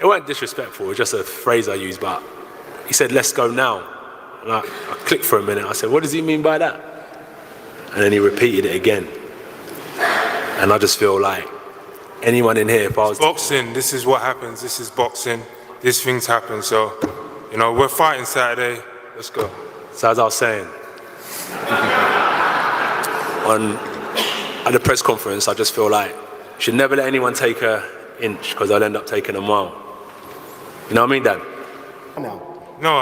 it wasn't disrespectful. It was just a phrase I used. But he said, "Let's go now." And I clicked for a minute. I said, "What does he mean by that?" And then he repeated it again. And I just feel like anyone in here, if I was boxing, this is what happens. This is boxing. These things happen. So, you know, we're fighting Saturday. Let's go. So as I was saying, at the press conference, I just feel like you should never let anyone take an inch because they'll end up taking a mile. You know what I mean, Dan? No,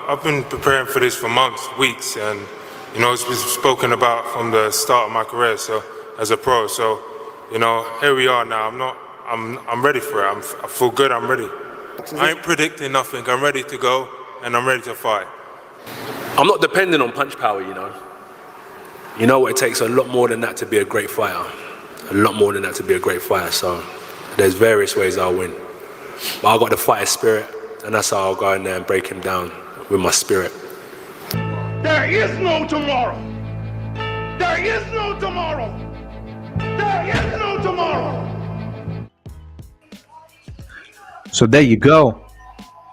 I've been preparing for this for months, weeks, and you know, it's been spoken about from the start of my career. So as a pro, so you know, here we are now. I'm ready for it. I feel good. I'm ready. I ain't predicting nothing. I'm ready to go, and I'm ready to fight. I'm not dependent on punch power, you know. You know what, it takes a lot more than that to be a great fighter. A lot more than that to be a great fighter. So there's various ways I'll win. But I've got the fighter spirit, and that's how I'll go in there and break him down with my spirit. There is no tomorrow. There is no tomorrow. There is no tomorrow. So there you go.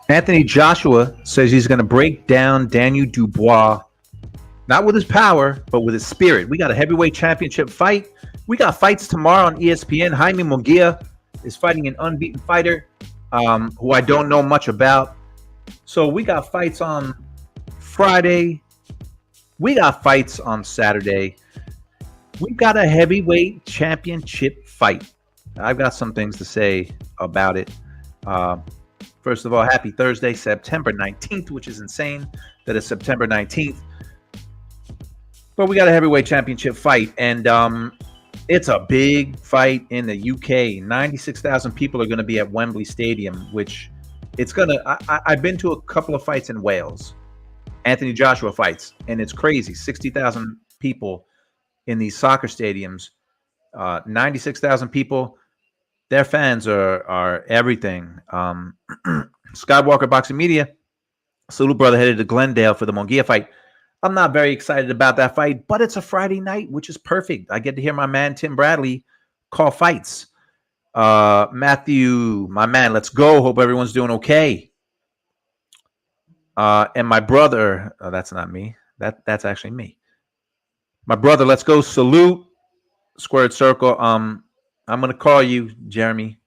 Anthony Joshua says he's going to break down Daniel Dubois, not with his power, but with his spirit. We got a heavyweight championship fight. We got fights tomorrow on ESPN. Jaime Munguia is fighting an unbeaten fighter who I don't know much about. So we got fights on Friday. We got fights on Saturday. We've got a heavyweight championship fight. I've got some things to say about it. First of all, happy Thursday, September 19th, which is insane that it's September 19th. But we got a heavyweight championship fight, and it's a big fight in the UK. 96,000 people are going to be at Wembley Stadium, which it's going to... I've been to a couple of fights in Wales, Anthony Joshua fights, and it's crazy. 60,000 people in these soccer stadiums, 96,000 people. Their fans are everything. Skywalker Boxing Media, salute brother, headed to Glendale for the Munguia fight. I'm not very excited about that fight, but it's a Friday night, which is perfect. I get to hear my man Tim Bradley call fights. Matthew, my man, let's go. Hope everyone's doing okay. And my brother, that's not me. That's actually me. My brother, let's go. Salute. Squared circle. I'm going to call you, Jeremy.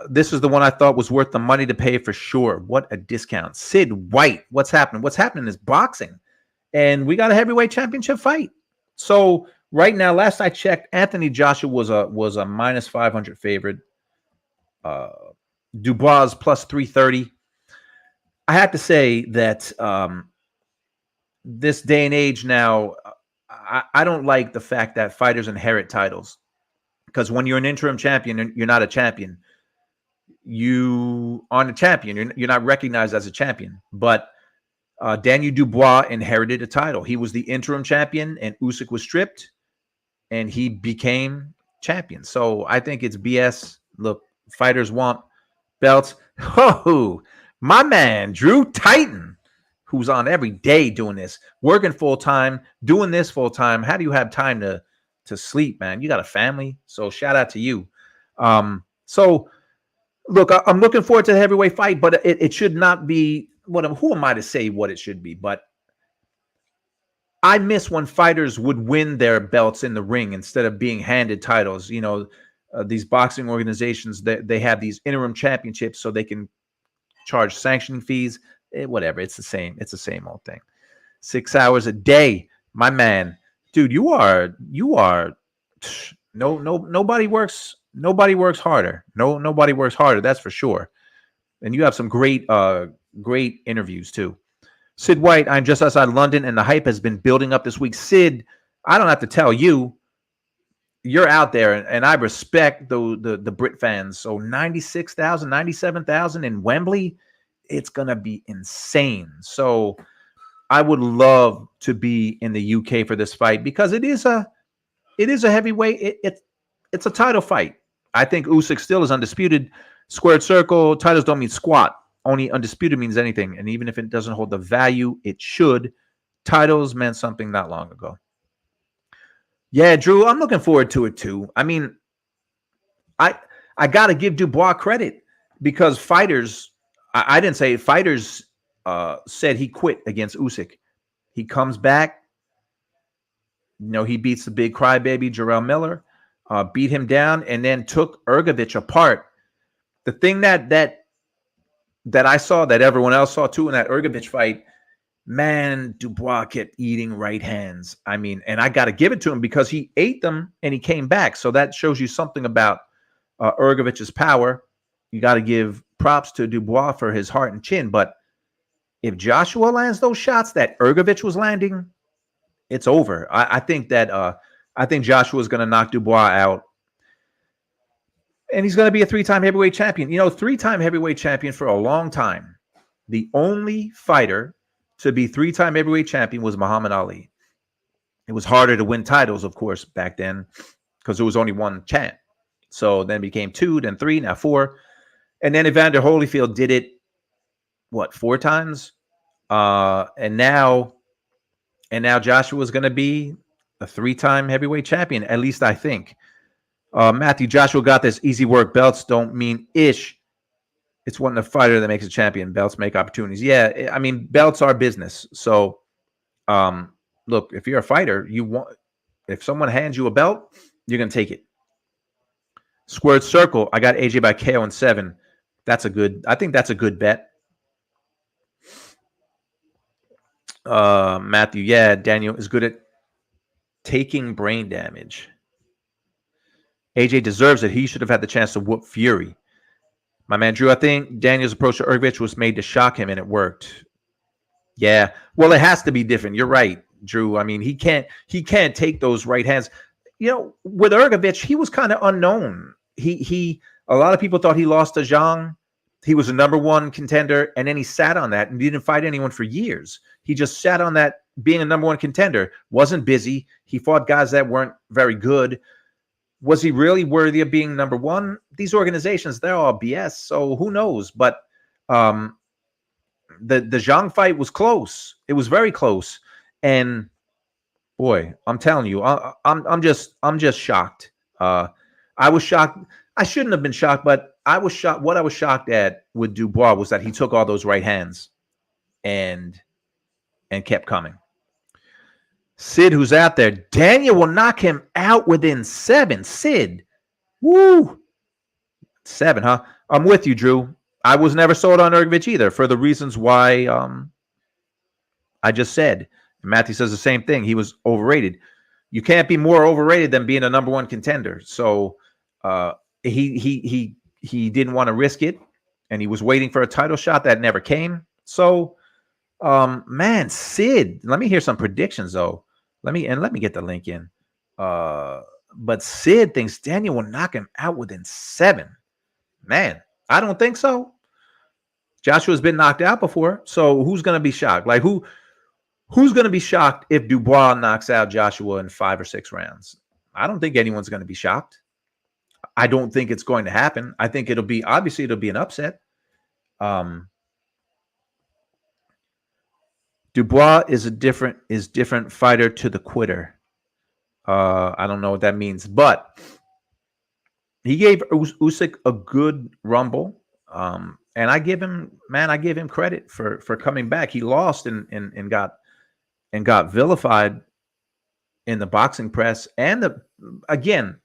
This is the one I thought was worth the money to pay for sure. What a discount. Sid White. What's happening? What's happening is boxing. And we got a heavyweight championship fight. So right now, last I checked, Anthony Joshua was a minus 500 favorite. Dubois plus 330. I have to say that this day and age now, I don't like the fact that fighters inherit titles. Because when you're an interim champion, you're not a champion. You aren't a champion. You're not recognized as a champion. But Daniel Dubois inherited a title. He was the interim champion, and Usyk was stripped, and he became champion. So I think it's BS. Look, fighters want belts. Oh, my man, Drew Titan, who's on every day doing this, working full-time, doing this full-time. How do you have time to sleep, man? You got a family, so shout out to you. So look, I'm looking forward to the heavyweight fight, but it should not be who am I to say what it should be? But I miss when fighters would win their belts in the ring instead of being handed titles. You know, these boxing organizations, they have these interim championships so they can charge sanctioning fees. Whatever, it's the same old thing. 6 hours a day, my man. Dude, you are nobody works harder. Nobody works harder, that's for sure. And you have some great interviews too. Sid White, I'm just outside London and the hype has been building up this week. Sid, I don't have to tell you, you're out there, and I respect the Brit fans. So 96,000, 97,000 in Wembley, it's gonna be insane. So I would love to be in the UK for this fight because it is a heavyweight. It's a title fight. I think Usyk still is undisputed. Squared circle, titles don't mean squat. Only undisputed means anything. And even if it doesn't hold the value it should, titles meant something not long ago. Yeah, Drew, I'm looking forward to it too. I mean, I got to give Dubois credit. because fighters, I didn't say it, fighters said he quit against Usyk. He comes back. He beats the big crybaby Jarrell Miller, beat him down, and then took Ergovich apart. The thing that I saw, that everyone else saw too in that Ergovich fight, man, Dubois kept eating right hands. I mean, and I got to give it to him because he ate them and he came back. So that shows you something about Ergovich's power. You got to give props to Dubois for his heart and chin. But if Joshua lands those shots that Ergovich was landing, it's over. I think Joshua is going to knock Dubois out. And he's going to be a 3-time heavyweight champion. 3-time heavyweight champion for a long time. The only fighter to be 3-time heavyweight champion was Muhammad Ali. It was harder to win titles, of course, back then because there was only one champ. So then it became 2, then 3, now 4. And then Evander Holyfield did it, 4 times? And now Joshua's going to be a 3-time heavyweight champion, at least I think. Matthew, Joshua got this. Easy work. Belts don't mean ish. It's one the fighter that makes a champion. Belts make opportunities. Yeah, I mean, belts are business. So, look, if you're a fighter, if someone hands you a belt, you're going to take it. Squared Circle. I got AJ by KO in 7. I think that's a good bet. Matthew, yeah, Daniel is good at taking brain damage. AJ deserves it. He should have had the chance to whoop Fury. My man Drew, I think Daniel's approach to Ergovich was made to shock him, and it worked. Yeah, well, it has to be different. You're right, Drew. I mean, he can't take those right hands. With Ergovich, he was kind of unknown. A lot of people thought he lost to Zhang. He was a number 1 contender, and then he sat on that and didn't fight anyone for years. He just sat on that being a number 1 contender. Wasn't busy. He fought guys that weren't very good. Was he really worthy of being number 1? These organizations, they're all BS, so who knows? But the Zhang fight was close. It was very close. And boy, I'm telling you, I'm just shocked. I was shocked. I shouldn't have been shocked, but I was shocked. What I was shocked at with Dubois was that he took all those right hands and kept coming. Sid, who's out there, Daniel will knock him out within 7. Sid, woo, 7, huh? I'm with you, Drew. I was never sold on Ergovich either for the reasons why I just said. Matthew says the same thing. He was overrated. You can't be more overrated than being a number 1 contender. So he didn't want to risk it, and he was waiting for a title shot that never came. So, man, Sid, let me hear some predictions though. Let me get the link in. But Sid thinks Daniel will knock him out within 7. Man, I don't think so. Joshua's been knocked out before, so who's going to be shocked? Like who's going to be shocked if Dubois knocks out Joshua in 5 or 6 rounds? I don't think anyone's going to be shocked. I don't think it's going to happen. I think it'll be an upset. Dubois is different fighter to the quitter. I don't know what that means, but he gave Usyk a good rumble. And I give him credit for coming back. He lost and got vilified in the boxing press. And again,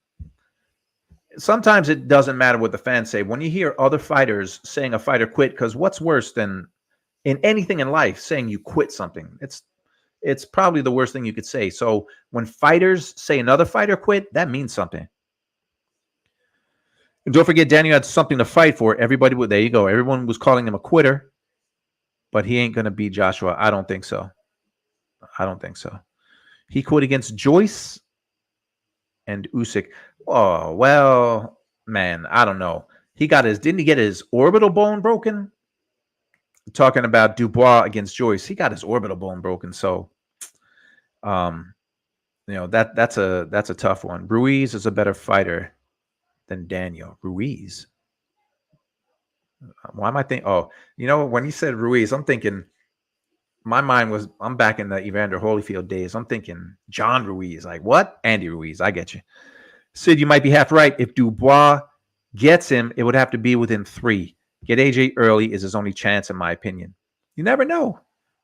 sometimes it doesn't matter what the fans say. When you hear other fighters saying a fighter quit, because what's worse than in anything in life saying you quit something? It's probably the worst thing you could say. So when fighters say another fighter quit, that means something. And don't forget, Daniel had something to fight for. There you go. Everyone was calling him a quitter, but he ain't going to beat Joshua. I don't think so. He quit against Joyce and Usyk. Oh, well, man, I don't know. Didn't he get his orbital bone broken? Talking about Dubois against Joyce, he got his orbital bone broken. So, that's a tough one. Ruiz is a better fighter than Daniel. Ruiz. Why am I thinking? Oh, when he said Ruiz, I'm thinking. I'm back in the Evander Holyfield days. I'm thinking John Ruiz. Like what? Andy Ruiz. I get you. Sid, you might be half right. If Dubois gets him, it would have to be within 3. Get AJ early is his only chance, in my opinion. You never know.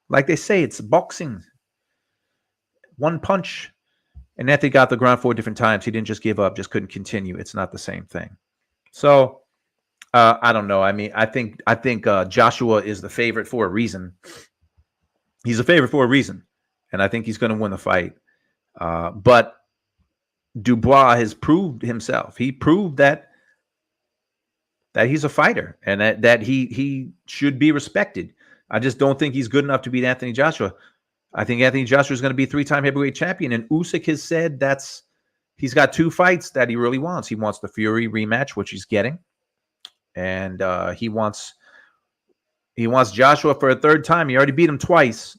Like they say, it's boxing. One punch. And Anthony got the ground 4 different times. He didn't just give up, just couldn't continue. It's not the same thing. So I don't know. I mean, I think Joshua is the favorite for a reason. He's a favorite for a reason, and I think he's going to win the fight. But Dubois has proved himself. He proved that he's a fighter and that he should be respected. I just don't think he's good enough to beat Anthony Joshua. I think Anthony Joshua is going to be 3-time heavyweight champion, and Usyk has said he's got 2 fights that he really wants. He wants the Fury rematch, which he's getting, and he wants Joshua for a 3rd time. He already beat him twice,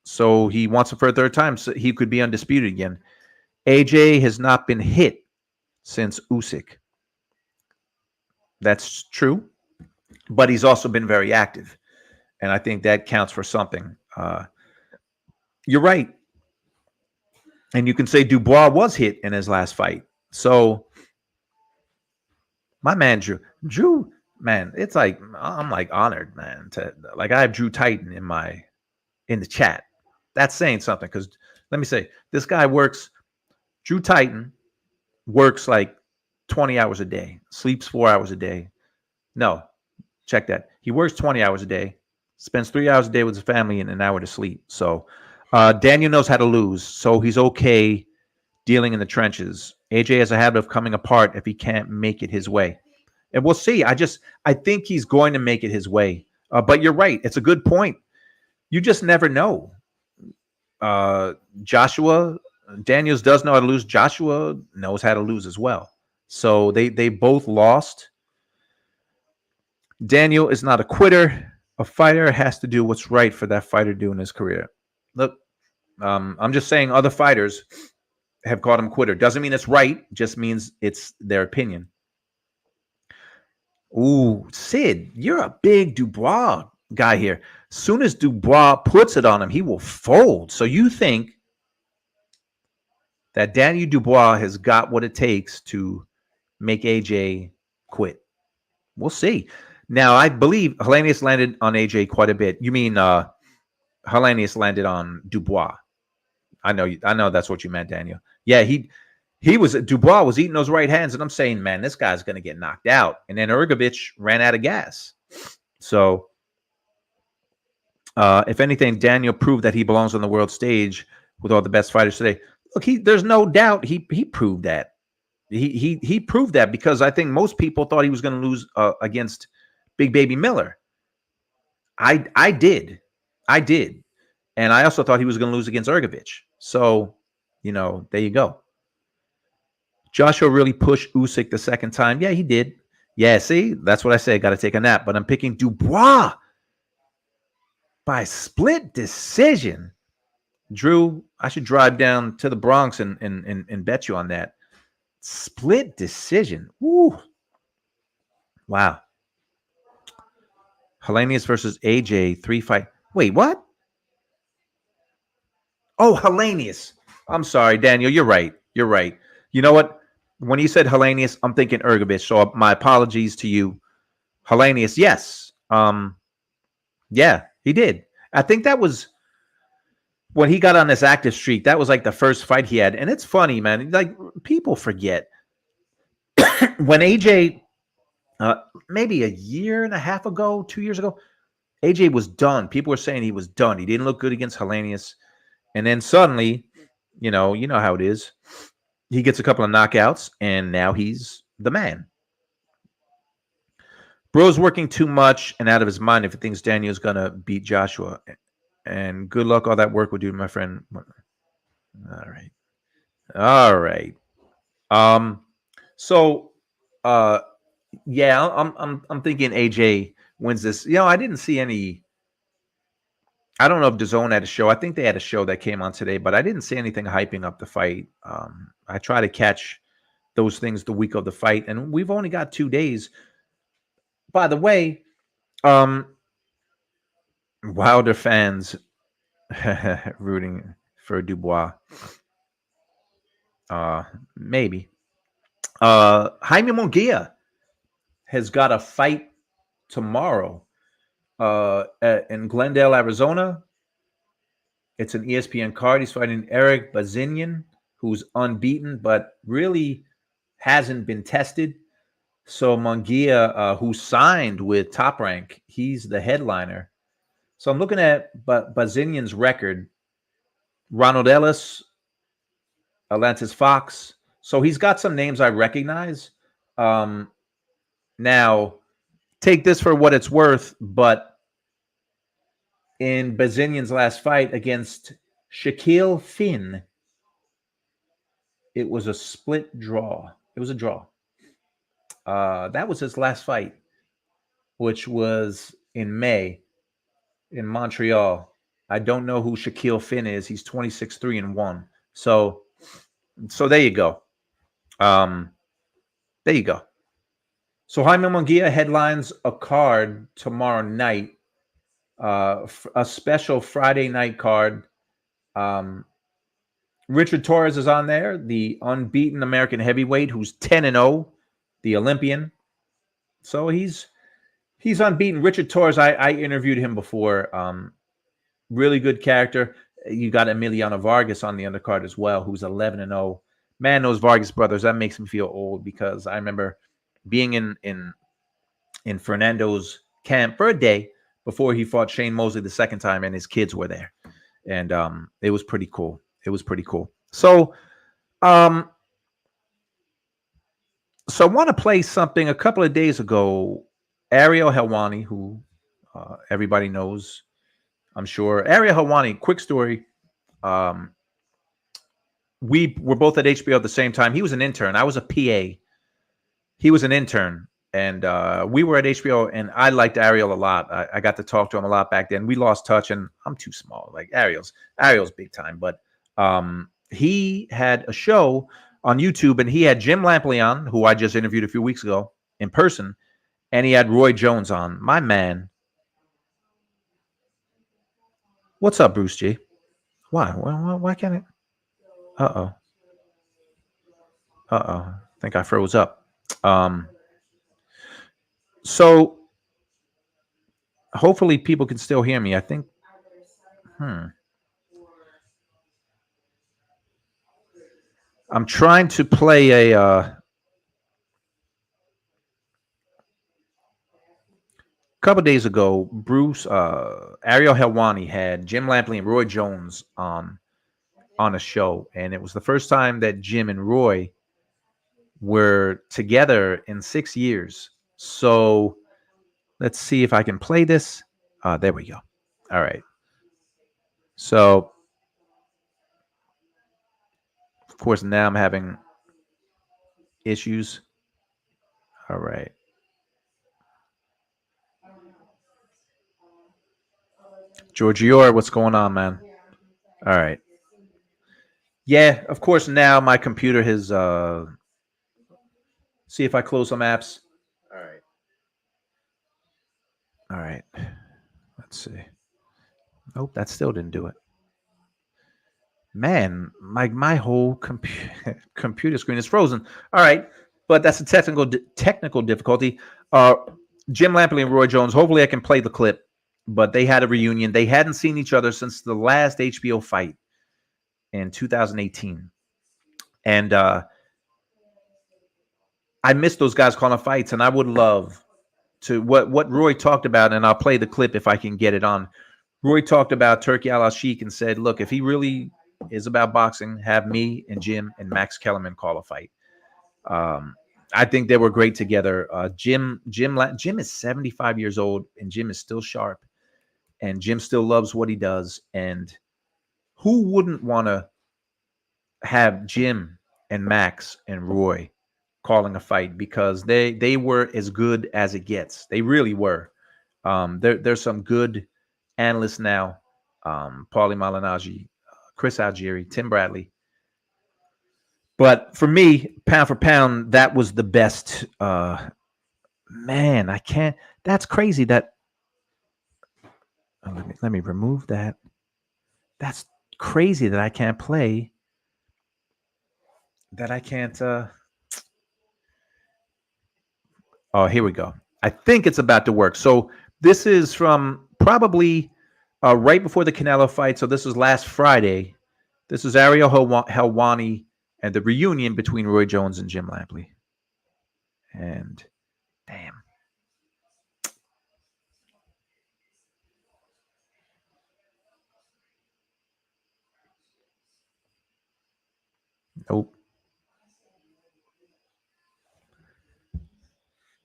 so he wants him for a 3rd time, so he could be undisputed again. AJ has not been hit since Usyk. That's true, but he's also been very active, and I think that counts for something. You're right. And you can say Dubois was hit in his last fight. So my man, Drew, man, it's like, I'm like honored, man. I have Drew Titan in the chat. That's saying something. Because let me say, this guy Drew Titan works like 20 hours a day, sleeps 4 hours a day. No, check that. He works 20 hours a day, spends 3 hours a day with his family and an hour to sleep. So Daniel knows how to lose, so he's okay dealing in the trenches. AJ has a habit of coming apart if he can't make it his way. And we'll see. I think he's going to make it his way. But you're right. It's a good point. You just never know. Daniels does know how to lose. Joshua knows how to lose as well. So they both lost. Daniel is not a quitter. A fighter has to do what's right for that fighter to do in his career. Look, I'm just saying other fighters have called him quitter. Doesn't mean it's right. Just means it's their opinion. Ooh, Sid, you're a big Dubois guy here. Soon as Dubois puts it on him, he will fold. So you think that Daniel Dubois has got what it takes to make AJ quit? We'll see. Now, I believe Helenius landed on AJ quite a bit. You mean Helenius landed on Dubois? I know that's what you meant, Daniel. Yeah, Dubois was eating those right hands, and I'm saying, man, this guy's going to get knocked out. And then Ergovich ran out of gas. So, if anything, Daniel proved that he belongs on the world stage with all the best fighters today. Look, there's no doubt he proved that. He proved that, because I think most people thought he was going to lose against Big Baby Miller. I did. And I also thought he was going to lose against Ergovich. So, there you go. Joshua really pushed Usyk the 2nd time. Yeah, he did. Yeah, see? That's what I say. Got to take a nap. But I'm picking Dubois by split decision. Drew, I should drive down to the Bronx and bet you on that. Split decision. Woo. Wow. Helenius versus AJ, 3 fight. Wait, what? Oh, Helenius. I'm sorry, Daniel. You're right. You know what? When you said Helenius, I'm thinking Ergovich. So my apologies to you. Helenius, yes. Yeah, he did. I think that was when he got on this active streak. That was like the first fight he had. And it's funny, man. Like, people forget. When AJ, maybe a year and a half ago, 2 years ago, AJ was done. People were saying he was done. He didn't look good against Helenius. And then suddenly, you know how it is. He gets a couple of knockouts, and now he's the man. Bro's working too much and out of his mind if he thinks Daniel's going to beat Joshua. And good luck all that work will do to my friend. All right. So, yeah, I'm thinking AJ wins this. I didn't see any. I don't know if DAZN had a show. I think they had a show that came on today, but I didn't see anything hyping up the fight. I try to catch those things the week of the fight, and we've only got 2 days. By the way, Wilder fans rooting for Dubois. Maybe. Jaime Munguia has got a fight tomorrow in Glendale, Arizona. It's an ESPN card. He's fighting Eric Bazinian, who's unbeaten, but really hasn't been tested. So Munguia, who signed with Top Rank, he's the headliner. So I'm looking at Bazinian's record. Ronald Ellis, Atlantis Fox. So he's got some names I recognize. Now, take this for what it's worth, but in Bazinian's last fight against Shaquille Finn, it was a split draw. It was a draw. That was his last fight, which was in May in Montreal. I don't know who Shaquille Finn is. He's 26-3-1. So there you go. There you go. So Jaime Munguia headlines a card tomorrow night, a special Friday night card. Richard Torres is on there, the unbeaten American heavyweight who's 10-0, the Olympian. So he's unbeaten. Richard Torres, I interviewed him before. Really good character. You got Emiliano Vargas on the undercard as well, who's 11-0. Man, those Vargas brothers, that makes me feel old because I remember being in Fernando's camp for a day before he fought Shane Mosley the second time, and his kids were there. And it was pretty cool. It was pretty cool. So I want to play something. A couple of days ago, Ariel Helwani, who everybody knows, I'm sure. Ariel Helwani, quick story. We were both at HBO at the same time. He was an intern. I was a PA. He was an intern. And we were at HBO, and I liked Ariel a lot. I got to talk to him a lot back then. We lost touch, and I'm too small. Like Ariel's big time. But he had a show on YouTube, and he had Jim Lampley on, who I just interviewed a few weeks ago in person, and he had Roy Jones on. My man. What's up, Bruce G? Why can't it? Uh-oh. I think I froze up. So hopefully people can still hear me. I think. I'm trying to play a couple days ago. Bruce Ariel Helwani had Jim Lampley and Roy Jones on a show, and it was the first time that Jim and Roy were together in 6 years. So let's see if I can play this. There we go. All right. So, of course, now I'm having issues. All right. Giorgio, what's going on, man? All right. Yeah, of course, now my computer has... see if I close some apps. All right. Let's see. Nope, that still didn't do it. Man, my whole computer screen is frozen. All right, but that's a technical difficulty. Jim Lampley and Roy Jones. Hopefully, I can play the clip. But they had a reunion. They hadn't seen each other since the last HBO fight in 2018, and I miss those guys calling fights. And I would love to what Roy talked about, and I'll play the clip if I can get it on. Roy talked about Turki Al-Ashik and said, look, if he really is about boxing, have me and Jim and Max Kellerman call a fight. I think they were great together. Jim is 75 years old, and Jim is still sharp, and Jim still loves what he does. And who wouldn't want to have Jim and Max and Roy calling a fight, because they were as good as it gets. They really were. There's some good analysts now. Paulie Malignaggi, Chris Algieri, Tim Bradley. But for me, pound for pound, that was the best. Man, I can't. That's crazy. That. Let me remove that. That's crazy that I can't play. That I can't. Oh, here we go. I think it's about to work. So this is from probably right before the Canelo fight. So this was last Friday. This is Ariel Helwani and the reunion between Roy Jones and Jim Lampley. And damn. Nope.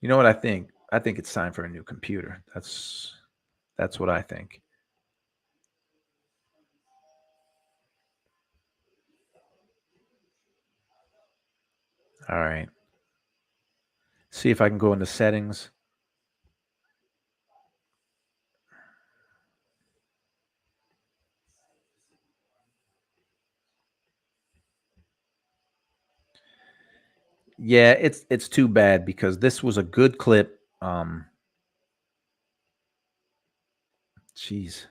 You know what I think? I think it's time for a new computer. That's what I think. All right. See if I can go into settings. Yeah, it's too bad because this was a good clip. Jeez.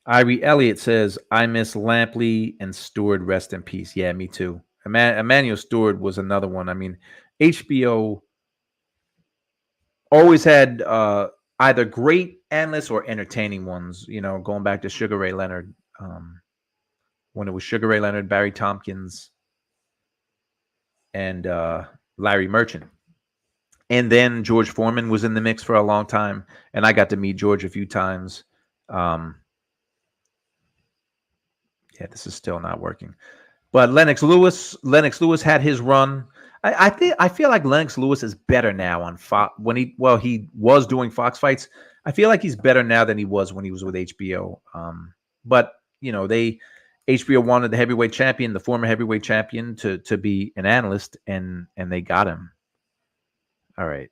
Irie Elliott says, I miss Lampley and Stewart, rest in peace. Yeah, me too. Emmanuel Stewart was another one. I mean, HBO always had either great analysts or entertaining ones, you know, going back to Sugar Ray Leonard. When it was Sugar Ray Leonard, Barry Tompkins, and Larry Merchant. And then George Foreman was in the mix for a long time, and I got to meet George a few times. Yeah, this is still not working. But Lennox Lewis had his run. I feel like Lennox Lewis is better now on Fox he was doing Fox fights. I feel like he's better now than he was when he was with HBO. But you know, HBO wanted the heavyweight champion, the former heavyweight champion, to be an analyst, and they got him. All right.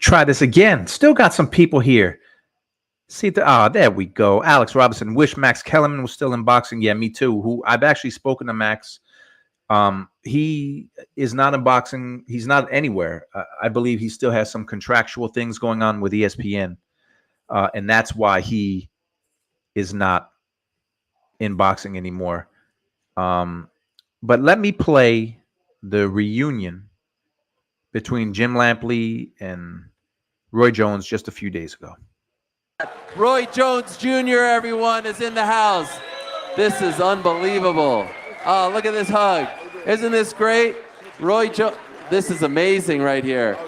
Try this again. Still got some people here. See, there we go. Alex Robinson. Wish Max Kellerman was still in boxing. Yeah, me too. Who I've actually spoken to Max. He is not in boxing. He's not anywhere. I believe he still has some contractual things going on with ESPN, and that's why he is not in boxing anymore. But let me play the reunion between Jim Lampley and Roy Jones just a few days ago. Roy Jones Jr., everyone, is in the house. This is unbelievable. Oh, look at this hug. Isn't this great? Roy Jones, this is amazing right here.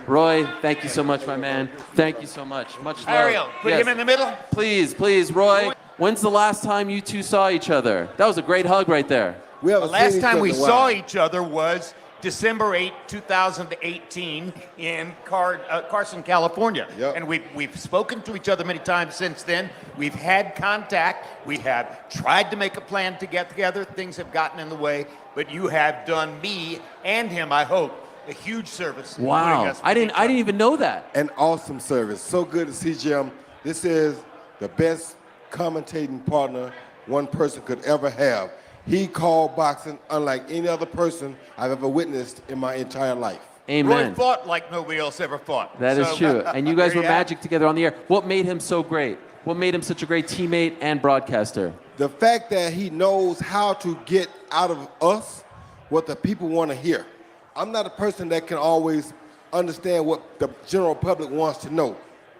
Roy, thank you so much, my man. Thank you so much. Much love. Ariel, put him in the middle. Please, please, Roy. When's the last time you two saw each other? That was a great hug right there. The last time we saw each other was December 8, 2018 in Carson, California. Yep. And we've spoken to each other many times since then. We've had contact. We have tried to make a plan to get together. Things have gotten in the way. But you have done me and him, I hope, a huge service. Wow. I didn't even know that. An awesome service. So good to see Jim. This is the best commentating partner one person could ever have. He called boxing unlike any other person I've ever witnessed in my entire life. Amen. Roy fought like nobody else ever fought. That is true. And you guys were magic together on the air. What made him so great? What made him such a great teammate and broadcaster? The fact that he knows how to get out of us what the people want to hear. I'm not a person that can always understand what the general public wants to know.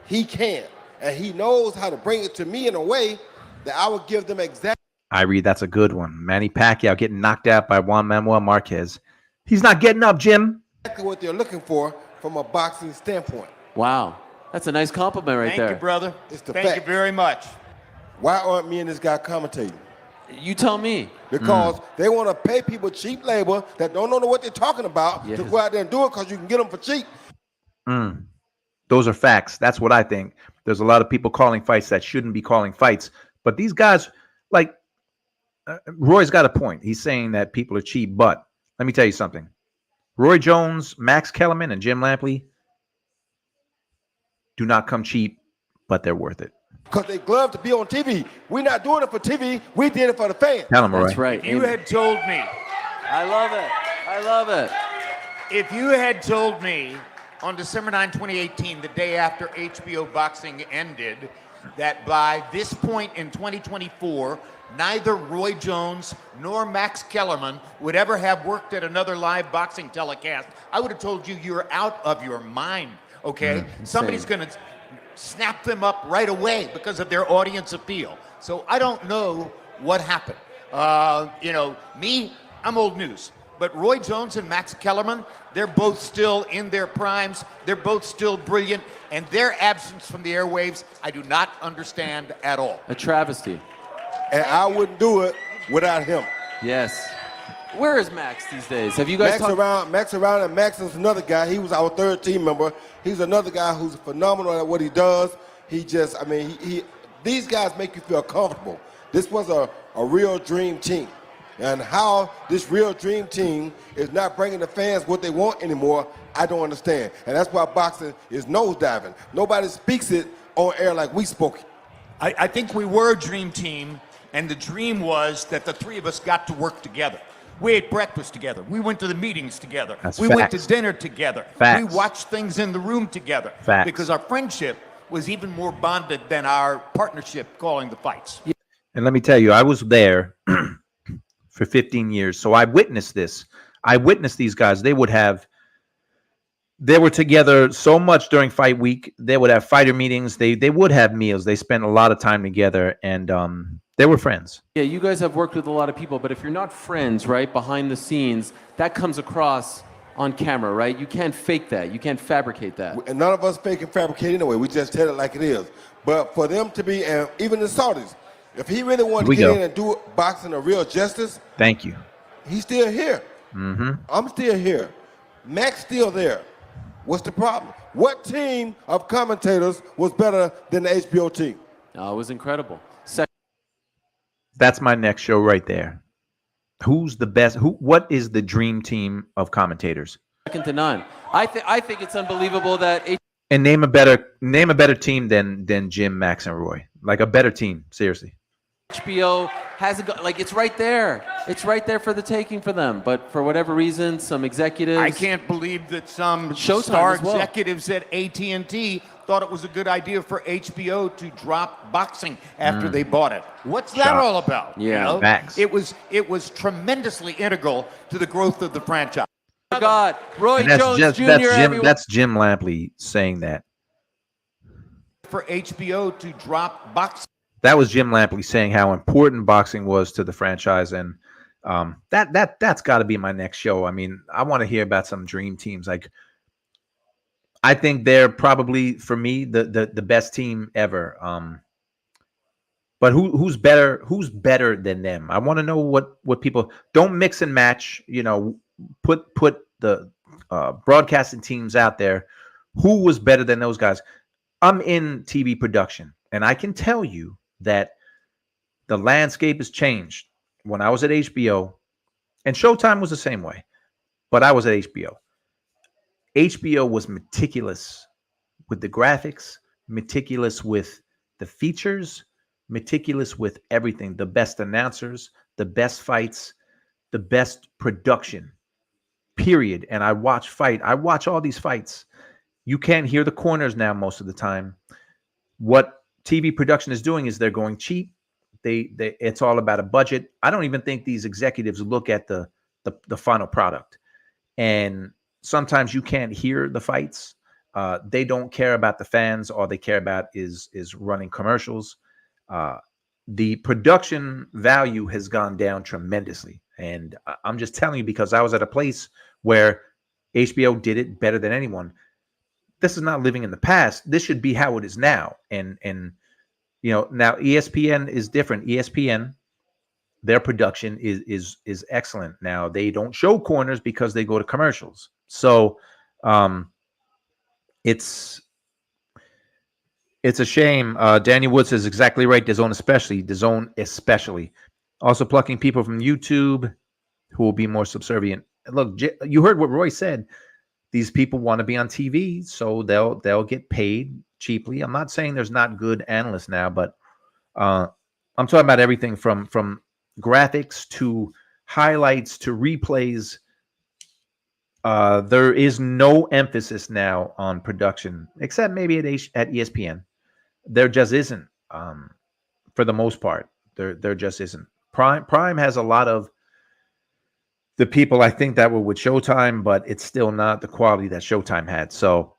He can. And he knows how to bring it to me in a way that I would give them exactly. I read that's a good one. Manny Pacquiao getting knocked out by Juan Manuel Marquez. He's not getting up, Jim. Exactly what they're looking for, from a boxing standpoint. Wow. That's a nice compliment right there. Thank you, brother. It's the Thank you fact. very much. Why aren't me and this guy commentating? You tell me. Because they want to pay people cheap labor that don't know what they're talking about Yes. to go out there and do it because you can get them for cheap. Those are facts. That's what I think. There's a lot of people calling fights that shouldn't be calling fights. But these guys, like, Roy's got a point. He's saying that people are cheap. But let me tell you something. Roy Jones, Max Kellerman, and Jim Lampley do not come cheap, but they're worth it. Because they love to be on TV. We're not doing it for TV. We did it for the fans. Tell them, Roy. That's right. You had told me, I love it. I love it. if you had told me on December 9, 2018, the day after HBO boxing ended, that by this point in 2024, neither Roy Jones nor Max Kellerman would ever have worked at another live boxing telecast, I would have told you you're out of your mind, okay? Somebody's going to snap them up right away because of their audience appeal. So I don't know what happened. Me, I'm old news. But Roy Jones and Max Kellerman, they're both still in their primes. They're both still brilliant. And their absence from the airwaves, I do not understand at all. A travesty. And I wouldn't do it without him. Yes. Where is Max these days? Have you guys Max talked? around, and Max is another guy. He was our third team member. He's another guy who's phenomenal at what he does. These guys make you feel comfortable. This was a real dream team. And how this real dream team is not bringing the fans what they want anymore, I don't understand. And that's why boxing is nosediving. Nobody speaks it on air like we spoke it. I think we were a dream team, and the dream was that the three of us got to work together. We ate breakfast together. We went to the meetings together. We went to dinner together. Facts. We watched things in the room together. Facts. Because our friendship was even more bonded than our partnership calling the fights. And let me tell you, I was there for 15 years. So I witnessed this. I witnessed these guys. They were together so much during fight week. They would have fighter meetings. They would have meals. They spent a lot of time together, and they were friends. Yeah, you guys have worked with a lot of people, but if you're not friends, right, behind the scenes, that comes across on camera, right? You can't fake that. You can't fabricate that. And none of us fake and fabricate anyway. We just tell it like it is. But for them to be, and even the Saudis, if he really wanted to get in and do boxing a real justice, Thank you. he's still here. I'm still here. Mac's still there. What's the problem? What team of commentators was better than the HBO team? Oh, it was incredible. That's my next show right there. Who's the best? What is the dream team of commentators? Second to none. I think it's unbelievable that And name a better team than Jim, Max, and Roy. Like a better team, seriously. HBO hasn't got, like, it's right there. It's right there for the taking for them. But for whatever reason, some executives. I can't believe that some Showtime star as well. executives at AT&T thought it was a good idea for HBO to drop boxing after they bought it. What's that all about? Yeah, facts. It was tremendously integral to the growth of the franchise. God, Roy And that's Jones Jr. everyone. That's Jim Lampley saying that. For HBO to drop boxing. That was Jim Lampley saying how important boxing was to the franchise, and that's got to be my next show. I mean, I want to hear about some dream teams. Like, I think they're probably, for me, the best team ever. But who's better? Who's better than them? I want to know what people don't mix and match. You know, put the broadcasting teams out there. Who was better than those guys? I'm in TV production, and I can tell you that the landscape has changed. When I was at HBO, and Showtime was the same way, but I was at HBO. HBO was meticulous with the graphics, meticulous with the features, meticulous with everything. The best announcers, the best fights, the best production, period. And I watch all these fights. You can't hear the corners now most of the time. What TV production is doing is they're going cheap. It's all about a budget. I don't even think these executives look at the final product. And sometimes you can't hear the fights. They don't care about the fans. All they care about is running commercials. The production value has gone down tremendously. And I'm just telling you because I was at a place where HBO did it better than anyone. this is not living in the past. This should be how it is now. And now ESPN is different. ESPN, their production is excellent. Now they don't show corners because they go to commercials. So it's a shame. Daniel Wood says exactly right. DAZN especially. Also plucking people from YouTube who will be more subservient. Look, you heard what Roy said. These people want to be on TV, so they'll get paid cheaply. I'm not saying there's not good analysts now, but I'm talking about everything from graphics to highlights to replays. There is no emphasis now on production, except maybe at ESPN. There just isn't. For the most part, there just isn't. Prime has a lot of the people I think that were with Showtime, but it's still not the quality that Showtime had. So,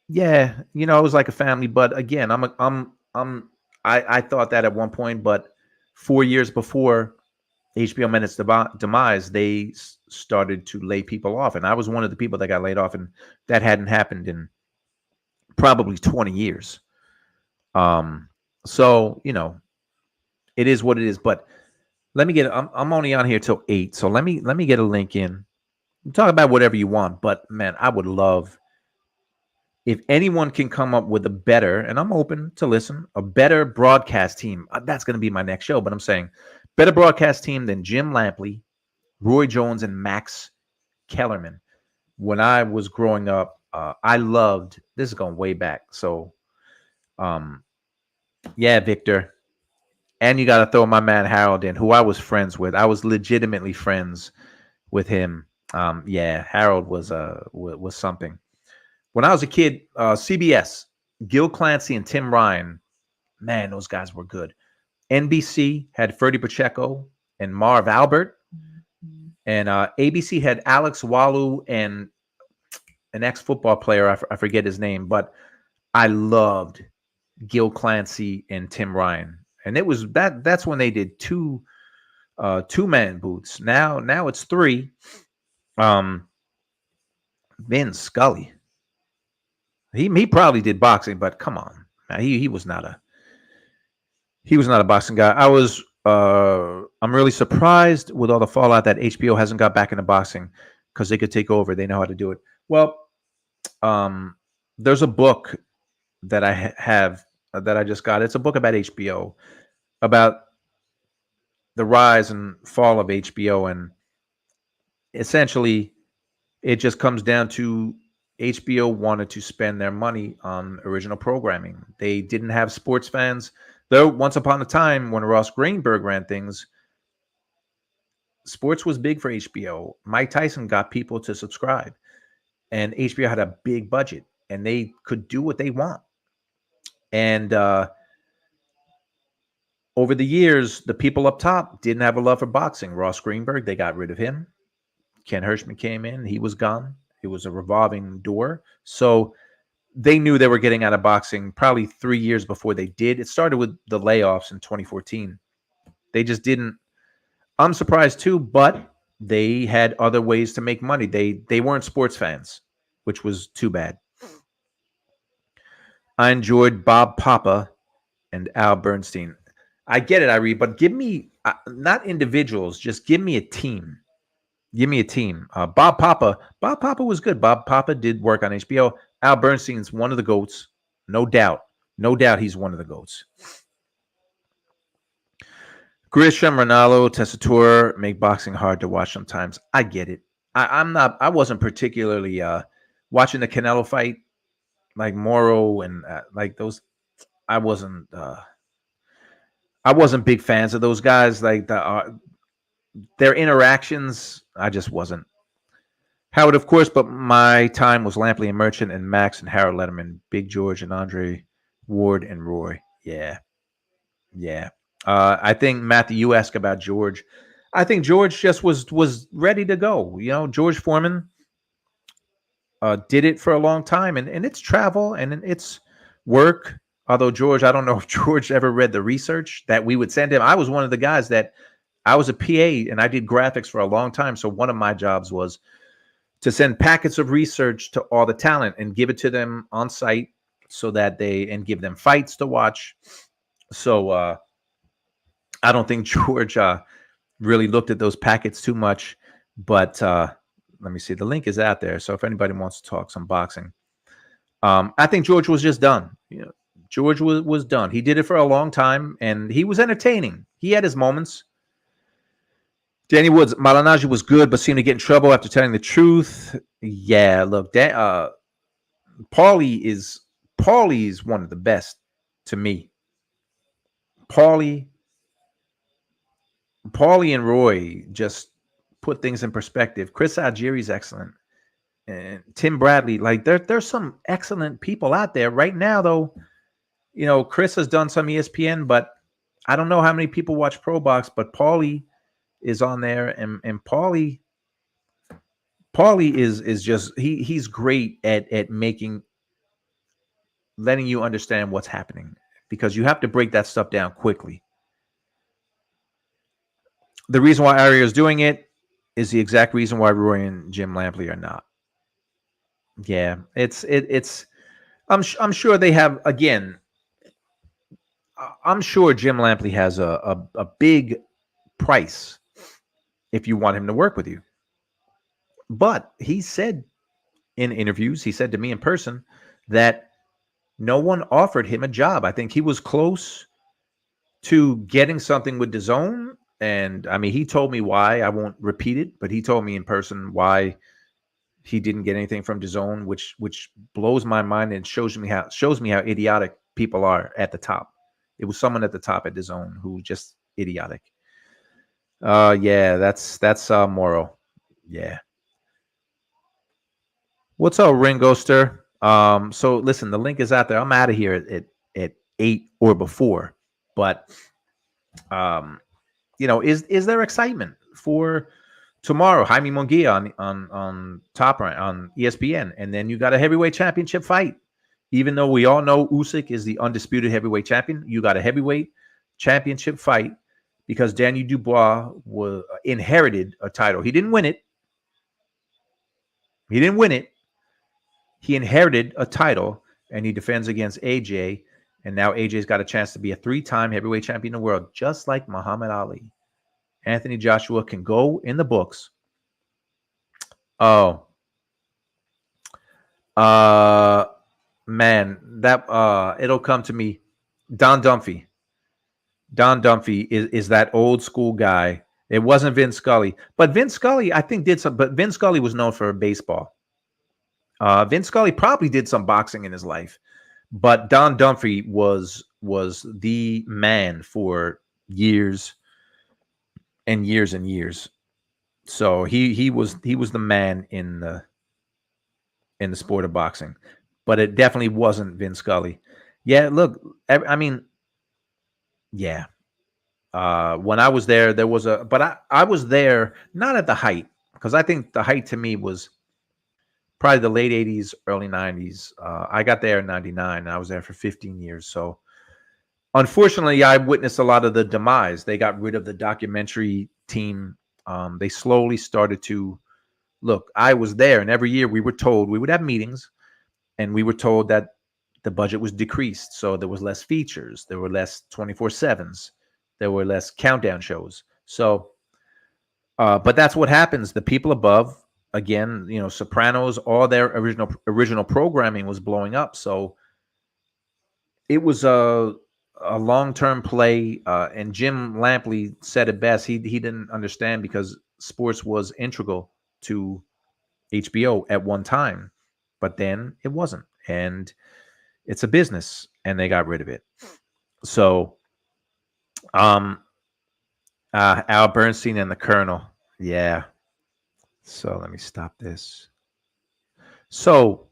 yeah, it was like a family. But again, I thought that at one point, but 4 years before HBO met its demise, they started to lay people off, and I was one of the people that got laid off, and that hadn't happened in probably 20 years. So it is what it is. But let me get. I'm only on here till 8, so let me get a link in. Talk about whatever you want, but man, I would love if anyone can come up with a better, and I'm open to listen, a better broadcast team. That's going to be my next show, but I'm saying better broadcast team than Jim Lampley, Roy Jones, and Max Kellerman. When I was growing up, I loved. This is going way back, so yeah, Victor. And you got to throw my man Harold in, who I was friends with. I was legitimately friends with him. Yeah, Harold was something. When I was a kid, CBS, Gil Clancy and Tim Ryan, man, those guys were good. NBC had Ferdy Pacheco and Marv Albert. And ABC had Alex Walu and an ex-football player. I forget his name, but I loved Gil Clancy and Tim Ryan. And it was that's when they did two-man booths. Now it's 3. Vin Scully. He probably did boxing, but come on. Man, he was not a boxing guy. I'm really surprised with all the fallout that HBO hasn't got back into boxing because they could take over. They know how to do it. Well, there's a book that I have that I just got. It's a book about HBO, about the rise and fall of HBO, and essentially it just comes down to HBO wanted to spend their money on original programming. They didn't have sports fans. Though once upon a time, when Ross Greenberg ran things, sports was big for HBO. Mike Tyson got people to subscribe, and HBO had a big budget, and they could do what they want. And over the years, the people up top didn't have a love for boxing. Ross Greenberg, they got rid of him. Ken Hirschman came in. He was gone. It was a revolving door. So they knew they were getting out of boxing probably 3 years before they did. It started with the layoffs in 2014. They just didn't. I'm surprised too, but they had other ways to make money. They weren't sports fans, which was too bad. I enjoyed Bob Papa and Al Bernstein. I get it, Irie, but give me not individuals, just give me a team. Give me a team. Bob Papa was good. Bob Papa did work on HBO. Al Bernstein's one of the GOATs. No doubt. No doubt he's one of the GOATs. Grisham, Ronaldo, Tessitore make boxing hard to watch sometimes. I get it. I wasn't particularly watching the Canelo fight, like Moro and like those. I wasn't big fans of those guys. Like their interactions, I just wasn't. Howard, of course, but my time was Lampley and Merchant and Max and Harold Letterman, Big George and Andre Ward and Roy. Yeah. I think, Matthew, you asked about George. I think George just was ready to go. George Foreman did it for a long time, and it's travel and it's work. Although George, I don't know if George ever read the research that we would send him. I was one of the guys that I was a PA and I did graphics for a long time. So one of my jobs was to send packets of research to all the talent and give it to them on site so that and give them fights to watch. So I don't think George really looked at those packets too much, but let me see. The link is out there. So if anybody wants to talk some boxing, I think George was just done. George was done. He did it for a long time, and he was entertaining. He had his moments. Danny Woods, Malignaggi was good, but seemed to get in trouble after telling the truth. Yeah, look, Paulie is one of the best to me. Paulie and Roy just put things in perspective. Chris Algieri's excellent. And Tim Bradley, like there's some excellent people out there right now, though. Chris has done some ESPN, but I don't know how many people watch Pro Box, but Paulie is on there, and Paulie is just he's great at letting you understand what's happening, because you have to break that stuff down quickly. The reason why Aria is doing it is the exact reason why Roy and Jim Lampley are not. Yeah, it's I'm sure they have, again, I'm sure Jim Lampley has a big price if you want him to work with you. But he said in interviews, he said to me in person, that no one offered him a job. I think he was close to getting something with DAZN. And I mean, he told me why. I won't repeat it, but he told me in person why he didn't get anything from DAZN, which blows my mind and shows me how idiotic people are at the top. It was someone at the top at DAZN who was just idiotic. Yeah, that's Moro. Yeah. What's up, Ringoster? So listen, the link is out there. I'm out of here at 8 or before, but is there excitement for tomorrow? Jaime Munguia on Top Rank on ESPN, and then you got a heavyweight championship fight. Even though we all know Usyk is the undisputed heavyweight champion, you got a heavyweight championship fight because Daniel Dubois inherited a title. He didn't win it. He inherited a title, and he defends against AJ, and now AJ's got a chance to be a 3-time heavyweight champion in the world, just like Muhammad Ali. Anthony Joshua can go in the books. Oh. Man, that it'll come to me. Don Dunphy. Don Dunphy is that old school guy. It wasn't Vin Scully. But Vin Scully, I think, did some, but Vin Scully was known for baseball. Vin Scully probably did some boxing in his life, but Don Dunphy was the man for years and years and years. So he was the man in the sport of boxing, but it definitely wasn't Vin Scully. Yeah, look, I mean, yeah. When I was there, there was but I was there not at the height, because I think the height to me was probably the late 80s, early 90s. I got there in 99, and I was there for 15 years. So unfortunately, I witnessed a lot of the demise. They got rid of the documentary team. They slowly started to look. I was there, and every year we were told, we would have meetings, and we were told that the budget was decreased. So there was less features. There were less 24/7s. There were less countdown shows. So, but that's what happens. The people above, again, Sopranos, all their original programming was blowing up. So it was a long-term play. And Jim Lampley said it best. He didn't understand, because sports was integral to HBO at one time, but then it wasn't. And it's a business, and they got rid of it. So Al Bernstein and the Colonel. Yeah. So let me stop this. So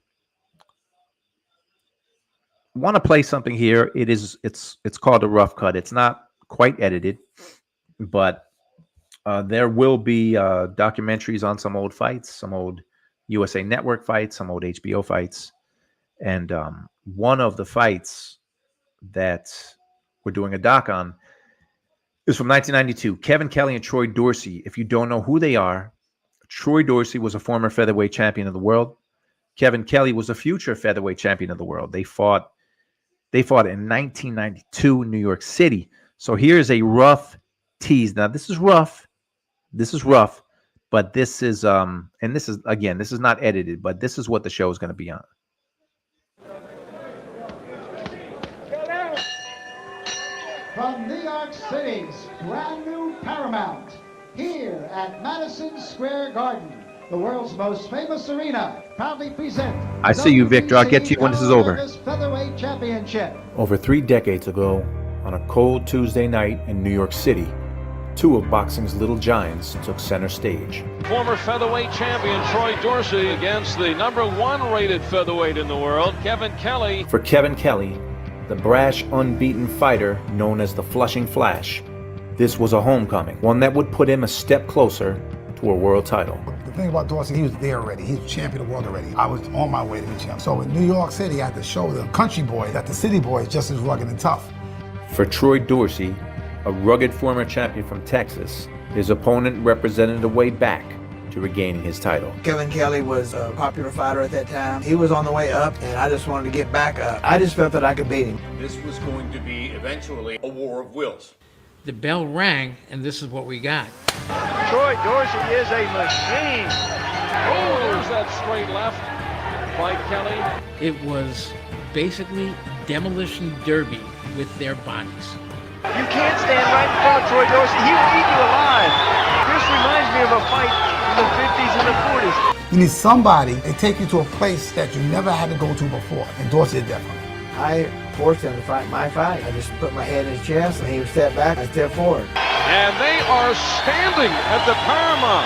want to play something here. It's called a rough cut. It's not quite edited, but there will be documentaries on some old fights, some old USA Network fights, some old HBO fights. And one of the fights that we're doing a doc on is from 1992. Kevin Kelly and Troy Dorsey. If you don't know who they are, Troy Dorsey was a former featherweight champion of the world. Kevin Kelly was a future featherweight champion of the world. They fought in 1992 in New York City. So here's a rough tease. Now this is rough. But this is and this is not edited, but this is what the show is going to be on. From New York City's brand new Paramount, here at Madison Square Garden, the world's most famous arena, proudly present. I see you, Victor. I'll get to you when this is over. Featherweight Championship. Over 3 decades ago, on a cold Tuesday night in New York City, 2 of boxing's little giants took center stage. Former featherweight champion Troy Dorsey against the #1 rated featherweight in the world, Kevin Kelly. For Kevin Kelly, the brash, unbeaten fighter known as the Flushing Flash, this was a homecoming, one that would put him a step closer to a world title. The thing about Dorsey, he was there already. He was champion of the world already. I was on my way to be champion. So in New York City, I had to show the country boy that the city boy is just as rugged and tough. For Troy Dorsey, a rugged former champion from Texas, his opponent represented a way back to regaining his title. Kevin Kelly was a popular fighter at that time. He was on the way up, and I just wanted to get back up. I just felt that I could beat him. This was going to be eventually a war of wills. The bell rang, and this is what we got. Troy Dorsey is a machine. Oh, there's that straight left by Kelly. It was basically demolition derby with their bodies. You can't stand right in front of Troy Dorsey. He will eat you alive. This reminds me of a fight in the 50s and the 40s. You need somebody to take you to a place that you never had to go to before, and Dorsey did that for me. I forced him to fight my fight. I just put my head in his chest, and he would step back, I step forward. And they are standing at the Paramount,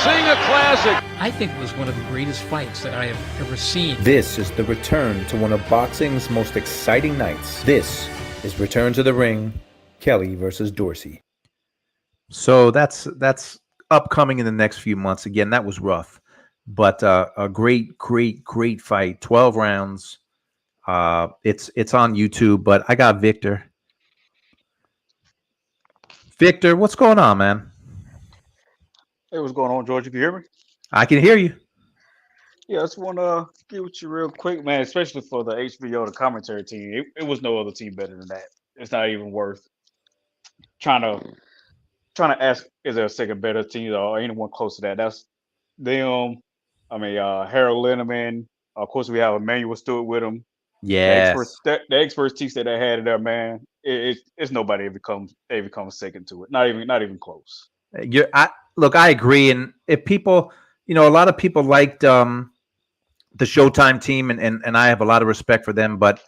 seeing a classic. I think it was one of the greatest fights that I have ever seen. This is the return to one of boxing's most exciting nights. This is Return to the Ring, Kelly versus Dorsey. So that's upcoming in the next few months. Again, that was rough, but a great fight. 12 rounds. It's on YouTube, but I got Victor. Victor, what's going on, man? Hey, what's going on, George? You can hear me? I can hear you. Yeah, I just want to get with you real quick, man, especially for the HBO, the commentary team. It was no other team better than that. It's not even worth trying to ask, is there a second better team or anyone close to that? That's them. I mean, Harold Linneman. Of course, we have Emmanuel Stewart with him. Yeah, the expertise that they had there, man. It's nobody ever comes second to it. Not even close. I agree. And if people, a lot of people liked the Showtime team, and I have a lot of respect for them. But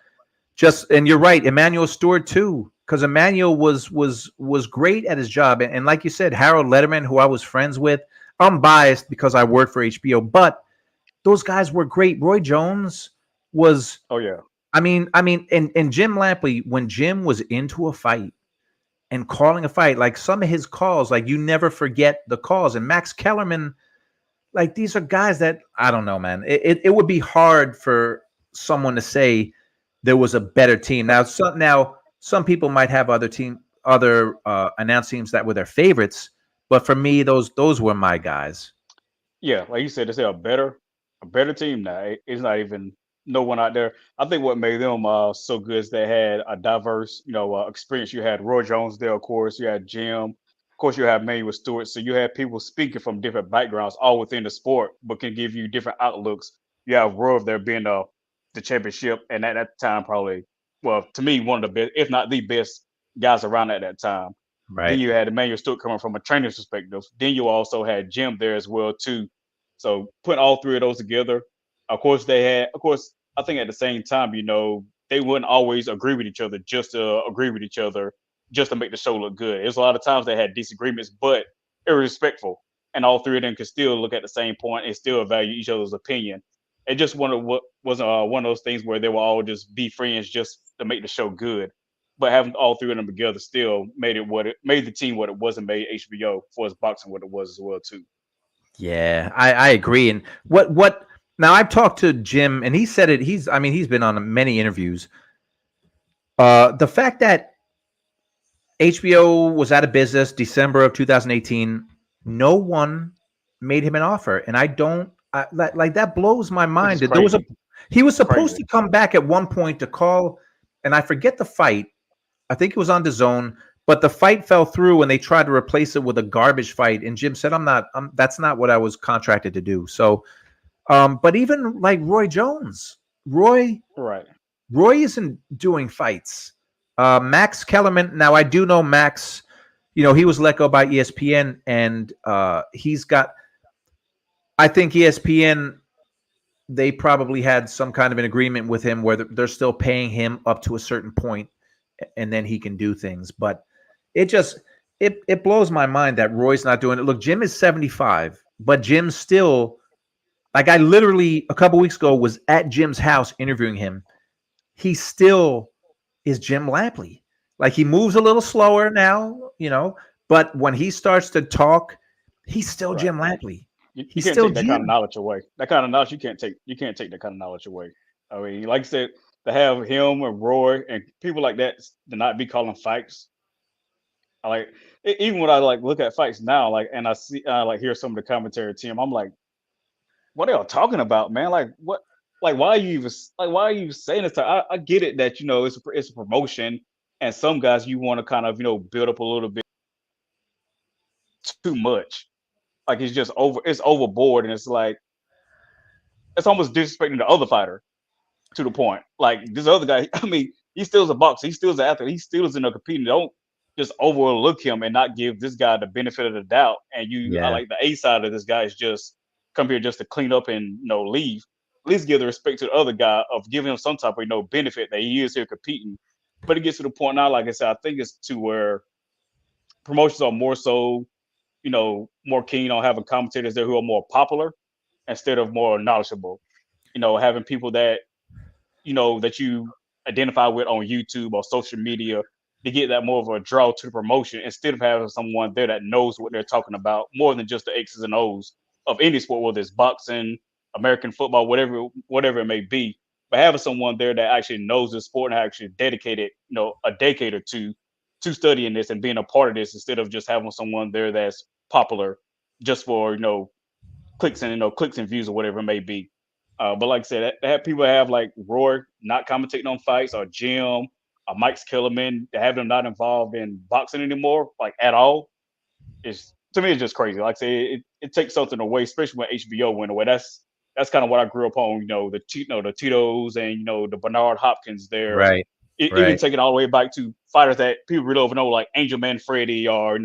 and you're right, Emmanuel Stewart too, because Emmanuel was great at his job. And like you said, Harold Letterman, who I was friends with. I'm biased because I work for HBO, but those guys were great. Roy Jones was. Oh yeah. I mean, and Jim Lampley, when Jim was into a fight and calling a fight, like some of his calls, like you never forget the calls. And Max Kellerman, like these are guys that I don't know, man. It would be hard for someone to say there was a better team. Now some people might have other announce teams that were their favorites, but for me, those were my guys. Yeah, like you said, they say a better team now. It's not even no one out there. I think what made them so good is they had a diverse, experience. You had Roy Jones there, of course. You had Jim. Of course, you had Emmanuel Stewart. So you had people speaking from different backgrounds, all within the sport, but can give you different outlooks. You have Roy there being the championship, and at that time, probably, well, to me, one of the best, if not the best guys around at that time. Right. Then you had Emmanuel Stewart coming from a training perspective. Then you also had Jim there as well, too. So putting all three of those together, of course, I think at the same time, they wouldn't always agree with each other just to agree with each other, just to make the show look good. There's a lot of times they had disagreements, but it was respectful. And all three of them could still look at the same point and still value each other's opinion. It just wasn't one of those things where they will all just be friends just to make the show good. But having all three of them together still made the team what it was and made HBO for its boxing what it was as well, too. Yeah, I agree. And what now I've talked to Jim and he said it. He's been on many interviews. The fact that HBO was out of business December of 2018, no one made him an offer, and I don't like that blows my Which mind. is That there was a crazy. he was supposed Crazy. to come back at one point to call, and I forget the fight. I think it was on the zone, but the fight fell through, and they tried to replace it with a garbage fight. And Jim said, That's not what I was contracted to do." So, but even like Roy Jones, Right. Roy isn't doing fights. Max Kellerman. Now I do know Max. You know, he was let go by ESPN, and he's got. I think ESPN. They probably had some kind of an agreement with him where they're still paying him up to a certain point, and then he can do things. But it blows my mind that Roy's not doing it. Look, Jim is 75, but Jim still, like, I literally a couple weeks ago was at Jim's house interviewing him. He still is Jim Lampley. Like, he moves a little slower now, but when he starts to talk, he's still Right. Jim Lampley. You He's can't still take that kind of Jim. knowledge away. That kind of knowledge you can't take. You can't take that kind of knowledge away. I mean, like I said, to have him and Roy and people like that to not be calling fights. I like even when I like look at fights now, like and I see like hear some of the commentary team. I'm like, what are y'all talking about, man? Like what? Like why are you even why are you saying this? I get it that it's a promotion, and some guys you want to kind of build up a little bit too much. Like it's overboard, and it's like it's almost disrespecting the other fighter to the point. Like this other guy, I mean, he still is a boxer, he still is an athlete, he still is in there competing. Don't just overlook him and not give this guy the benefit of the doubt. And I Yeah. like the A side of this guy is just come here just to clean up and leave. At least give the respect to the other guy of giving him some type of benefit that he is here competing. But it gets to the point now, like I said, I think it's to where promotions are more so, more keen on having commentators there who are more popular instead of more knowledgeable. Having people that that you identify with on YouTube or social media to get that more of a draw to the promotion instead of having someone there that knows what they're talking about more than just the X's and O's of any sport, whether it's boxing, American football, whatever it may be. But having someone there that actually knows the sport and actually dedicated, a decade or two to studying this and being a part of this instead of just having someone there that's popular just for clicks and views or whatever it may be. But like I said, that people have like Roy not commentating on fights or Jim or Mike's Kellerman to have them not involved in boxing anymore, like at all, is to me it's just crazy. Like I say, it takes something away, especially when HBO went away. That's kind of what I grew up on. The Tito's and the Bernard Hopkins there. Right. Even taking all the way back to fighters that people really don't know, like Angel Manfredi or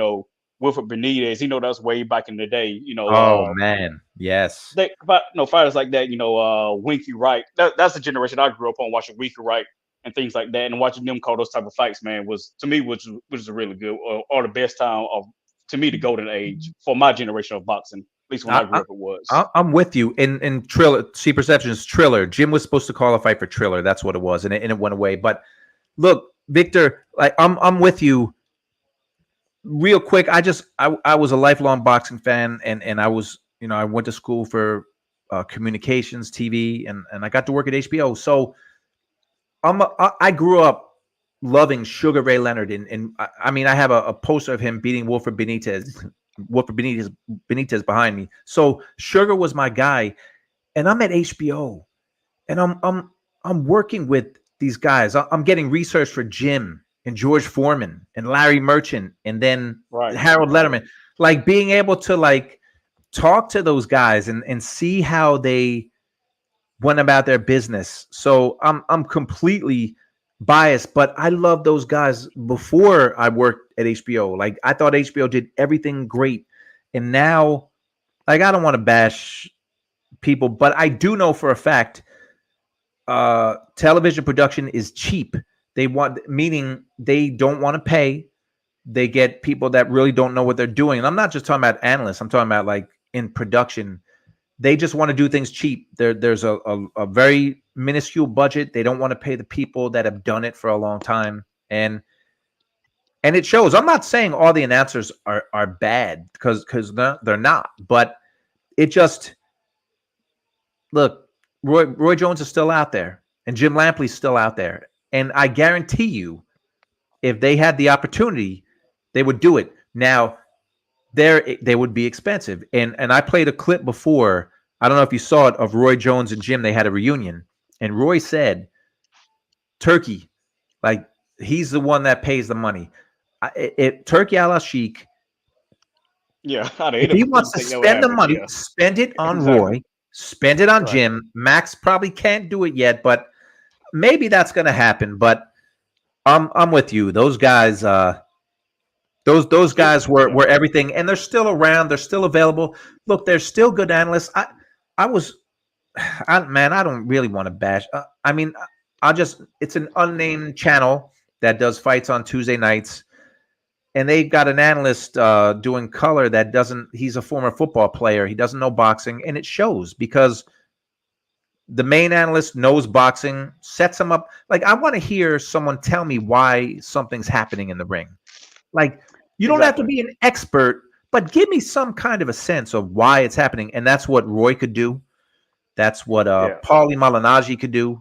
Wilfred Benitez. That's way back in the day. Oh man, yes. Fighters like that. Winky Wright. That's the generation I grew up on watching Winky Wright and things like that, and watching them call those type of fights, man, was to me which was a really good or the best time of to me the golden age for my generation of boxing. At least when I grew up, it was. I'm with you. In Triller, C Perceptions, Triller. Jim was supposed to call a fight for Triller. That's what it was, and it went away. But look, Victor, like I'm with you. Real quick, I was a lifelong boxing fan, and I was I went to school for communications, TV, and I got to work at HBO. So I grew up loving Sugar Ray Leonard, and I mean I have a poster of him beating Wilfred Benitez behind me. So Sugar was my guy, and I'm at HBO, and I'm working with these guys. I'm getting research for Jim and George Foreman and Larry Merchant and then Harold Letterman. Like being able to like talk to those guys and see how they went about their business. So I'm completely biased, but I love those guys before I worked at HBO. Like I thought HBO did everything great. And now, like, I don't want to bash people, but I do know for a fact television production is cheap. Meaning they don't want to pay. They get people that really don't know what they're doing. And I'm not just talking about analysts. I'm talking about like in production. They just want to do things cheap. There's a very minuscule budget. They don't want to pay the people that have done it for a long time. And it shows. I'm not saying all the announcers are bad because they're not. But it just, look, Roy Jones is still out there. And Jim Lampley's still out there. And I guarantee you, if they had the opportunity, they would do it. Now, they would be expensive. And I played a clip before. I don't know if you saw it, of Roy Jones and Jim. They had a reunion, and Roy said, "Turkey, like he's the one that pays the money. Turkey Al Sheikh, Yeah, if he wants to spend the money, spend it on Roy, spend it on Jim. Max probably can't do it yet, but maybe that's going to happen. But I'm with you. Those guys, those guys were everything, and they're still around. They're still available. Look, they're still good analysts. I don't really want to bash. It's an unnamed channel that does fights on Tuesday nights. And they've got an analyst doing color that he's a former football player. He doesn't know boxing, and it shows because the main analyst knows boxing, sets him up. Like, I want to hear someone tell me why something's happening in the ring. Like, you don't have to be an expert, but give me some kind of a sense of why it's happening. And that's what Roy could do. That's what Paulie Malignaggi could do.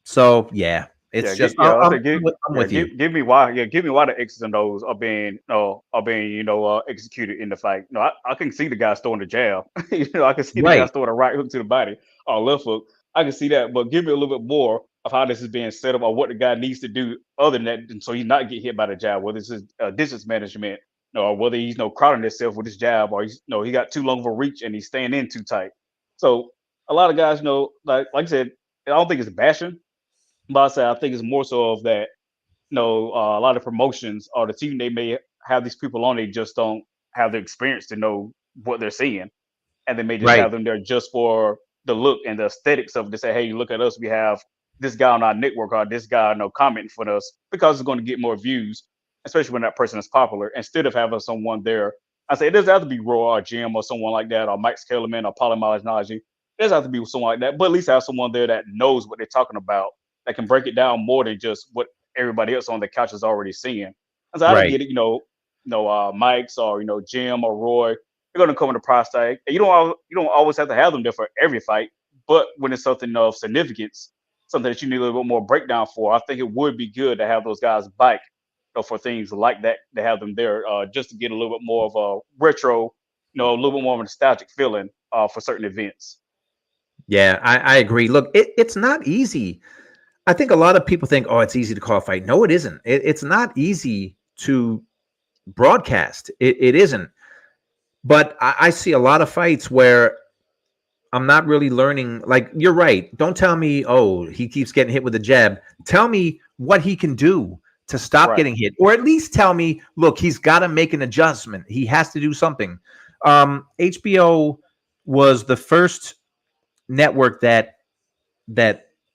So, yeah. It's just I'm with you. Give me why. Yeah, give me why the X's and O's are being executed in the fight. I can see the guys throwing the jab. I can see the guys throwing a right hook to the body or left hook. I can see that, but give me a little bit more of how this is being set up or what the guy needs to do other than that, so he's not get hit by the jab. Whether it's distance management, or whether he's crowding himself with his jab, or he got too long of a reach and he's staying in too tight. So a lot of guys, like I said, I don't think it's bashing. But I think it's more so of that, a lot of promotions or the team, they may have these people on, they just don't have the experience to know what they're seeing. And they may just have them there just for the look and the aesthetics of to say, hey, look at us. We have this guy on our network or this guy commenting for us because it's going to get more views, especially when that person is popular, instead of having someone there. I say it doesn't have to be Roy or Jim or someone like that, or Mike Kellerman or Paulie Malignaggi. It doesn't have to be someone like that, but at least have someone there that knows what they're talking about, that can break it down more than just what everybody else on the couch is already seeing. So I don't get it, Mike's or Jim or Roy, they're gonna come with a price tag. And you don't always have to have them there for every fight, but when it's something of significance, something that you need a little bit more breakdown for, I think it would be good to have those guys bike for things like that, to have them there just to get a little bit more of a retro, a little bit more of a nostalgic feeling for certain events. Yeah, I agree. Look, it's not easy. I think a lot of people think, oh, it's easy to call a fight. No, it isn't. It's not easy to broadcast. It isn't. But I see a lot of fights where I'm not really learning. Like, you're right. Don't tell me, oh, he keeps getting hit with a jab. Tell me what he can do to stop getting hit. Or at least tell me, look, he's got to make an adjustment. He has to do something. HBO was the first network that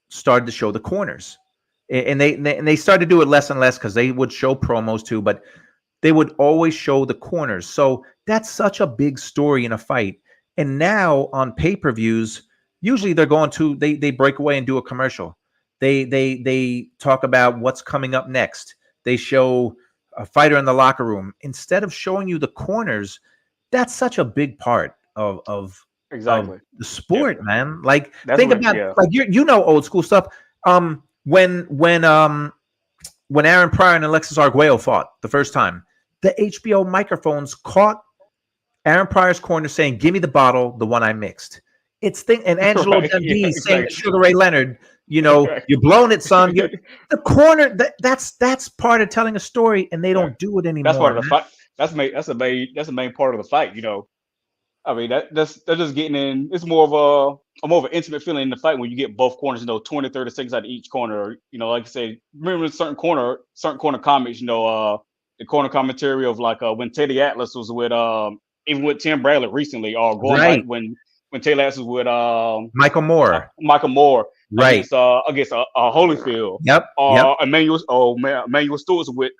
started to show the corners, and they started to do it less and less because they would show promos too, but they would always show the corners. So that's such a big story in a fight. And now on pay-per-views, usually they're going to they break away and do a commercial. They talk about what's coming up next. They show a fighter in the locker room instead of showing you the corners. That's such a big part of the sport, man. Like, think about like you old school stuff. When Aaron Pryor and Alexis Arguello fought the first time, the HBO microphones caught Aaron Pryor's corner saying, "Give me the bottle, the one I mixed." And Angelo Dundee saying to Sugar Ray Leonard, "You're blowing it, son." The corner, that's part of telling a story, and they don't do it anymore. That's part of the fight. That's the main part of the fight. I mean, that's just getting in. It's more of an intimate feeling in the fight when you get both corners, 20, 30 seconds out of each corner. Like I say, remember certain corner comments, the corner commentary of like when Teddy Atlas was with even with Tim Bradley recently, or going back when Teddy Atlas was with Michael Moore. Against Holyfield. Emmanuel Stewart with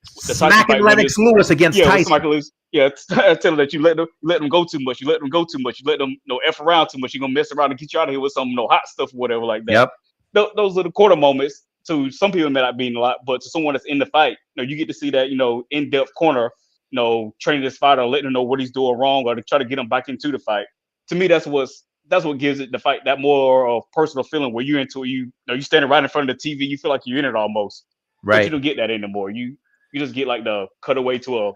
smacking Lennox Lewis against Tyson. Tell him that you let them go too much. You let them go too much. You let them F around too much. You're gonna mess around and get you out of here with some hot stuff or whatever like that. Those are the quarter moments. To some people it may not mean a lot, but to someone that's in the fight, you get to see that in-depth corner, training this fighter, letting him know what he's doing wrong, or to try to get him back into the fight. To me, that's what gives it the fight that more of personal feeling where you're into it. You standing right in front of the TV, you feel like you're in it almost. But you don't get that anymore. You just get like the cutaway to a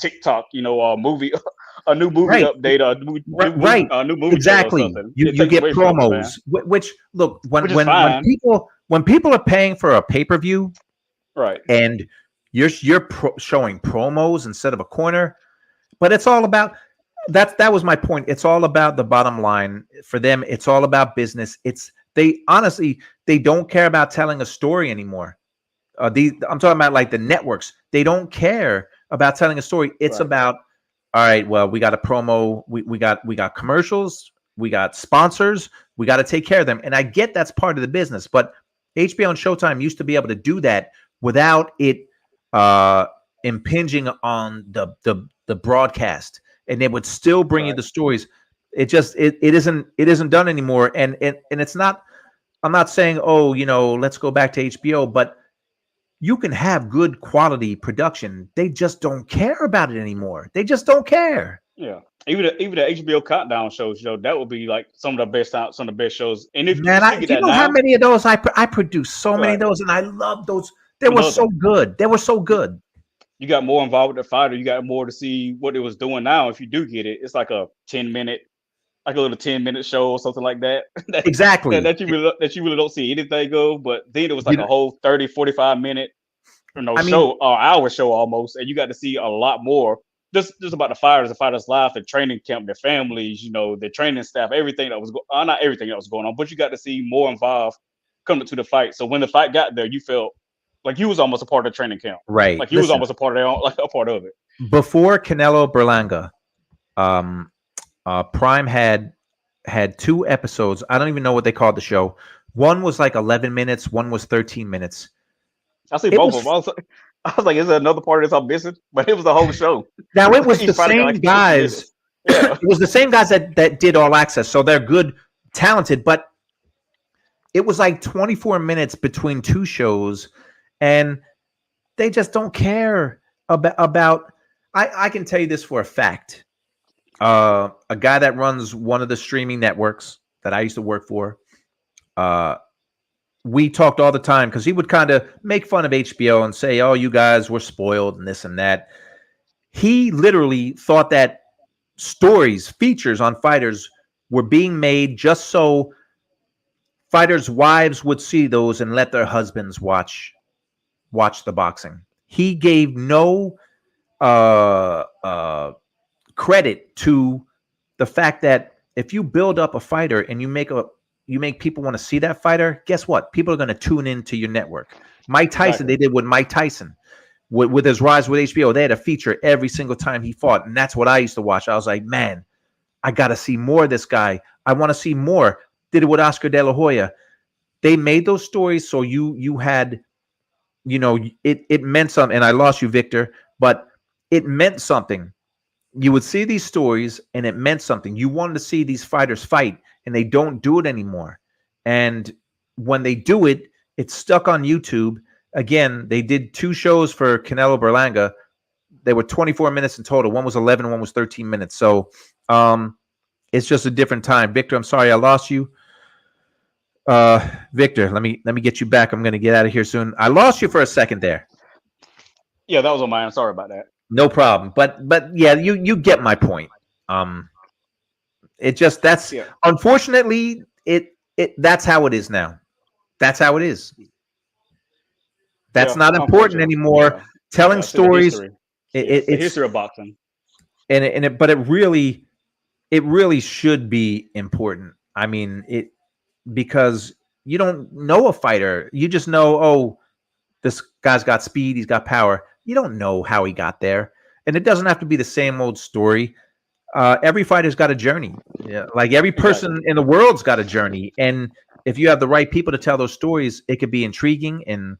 TikTok, movie, a new movie Right. update, Right. new movie trailer or Exactly. something. You It you takes get away from it, man. promos, which look Which is fine. when people are paying for a pay per view Right. and you're showing promos instead of a corner, but it's all about that was my point. It's all about the bottom line for them. It's all about business. They honestly they don't care about telling a story anymore. I'm talking about like the networks. They don't care about telling a story. It's Right. about all right. Well, we got a promo. We got commercials. We got sponsors. We got to take care of them. And I get that's part of the business, but HBO and Showtime used to be able to do that without it impinging on the broadcast, and they would still bring you the stories. It isn't done anymore, and it's not. I'm not saying let's go back to HBO, but you can have good quality production. They just don't care about it anymore. They just don't care. Yeah. Even the HBO countdown shows, that would be like some of the best shows. And if Man, speaking of do you that know how now, many of those I produced? So many of right. those, and I love those. They We were love so them. good. They were so good. You got more involved with the fighter. You got more to see what it was doing. Now, if you do get it, it's like a 10-minute, like a little 10-minute show or something like that. Exactly. that you really don't see anything of. But then it was like You a whole 30, 45-minute, I mean, show or hour show almost, and you got to see a lot more. Just about the fighters' life, the training camp, their families, the training staff, everything that was not everything that was going on, but you got to see more involved coming to the fight. So when the fight got there, you felt like you was almost a part of the training camp, right. like you was Listen, almost a part of like a part of it. before Canelo Berlanga, Prime had 2 episodes. I don't even know what they called the show. One was like 11 minutes. One was 13 minutes. I see It both was- of them. I was like, is there another part of this I'm missing? But it was the whole show. Now it was Each the fight got same like 50 guys. minutes. Yeah. It was the same guys that did All Access, so they're good, talented. But it was like 24 minutes between 2 shows, and they just don't care about. I can tell you this for a fact. A guy that runs one of the streaming networks that I used to work for. We talked all the time because he would kind of make fun of HBO and say, "Oh, you guys were spoiled and this and that." He literally thought that features on fighters were being made just so fighters' wives would see those and let their husbands watch the boxing. He gave no credit to the fact that if you build up a fighter and you make people want to see that fighter, guess what? People are going to tune into your network. Mike Tyson, Exactly. they did with Mike Tyson. With his rise with HBO, they had a feature every single time he fought. And that's what I used to watch. I was like, man, I got to see more of this guy. I want to see more. Did it with Oscar De La Hoya. They made those stories so you had, it meant something. And I lost you, Victor, but it meant something. You would see these stories and it meant something. You wanted to see these fighters fight, and they don't do it anymore. And when they do it, it's stuck on YouTube. Again, they did 2 shows for Canelo Berlanga. They were 24 minutes in total. One was 11, one was 13 minutes. So it's just a different time. Victor, I'm sorry I lost you. Victor, let me get you back. I'm going to get out of here soon. I lost you for a second there. Yeah, that was on my end. Sorry about that. No problem. But yeah, you get my point. It just unfortunately that's how it is now. That's how it is. That's not important anymore. Yeah. Telling stories. It's the history of boxing. But it really should be important. I mean, because you don't know a fighter. You just know, oh, this guy's got speed, he's got power. You don't know how he got there. And it doesn't have to be the same old story. Every fighter's got a journey. Yeah, like every person in the world's got a journey. And if you have the right people to tell those stories, it could be intriguing. And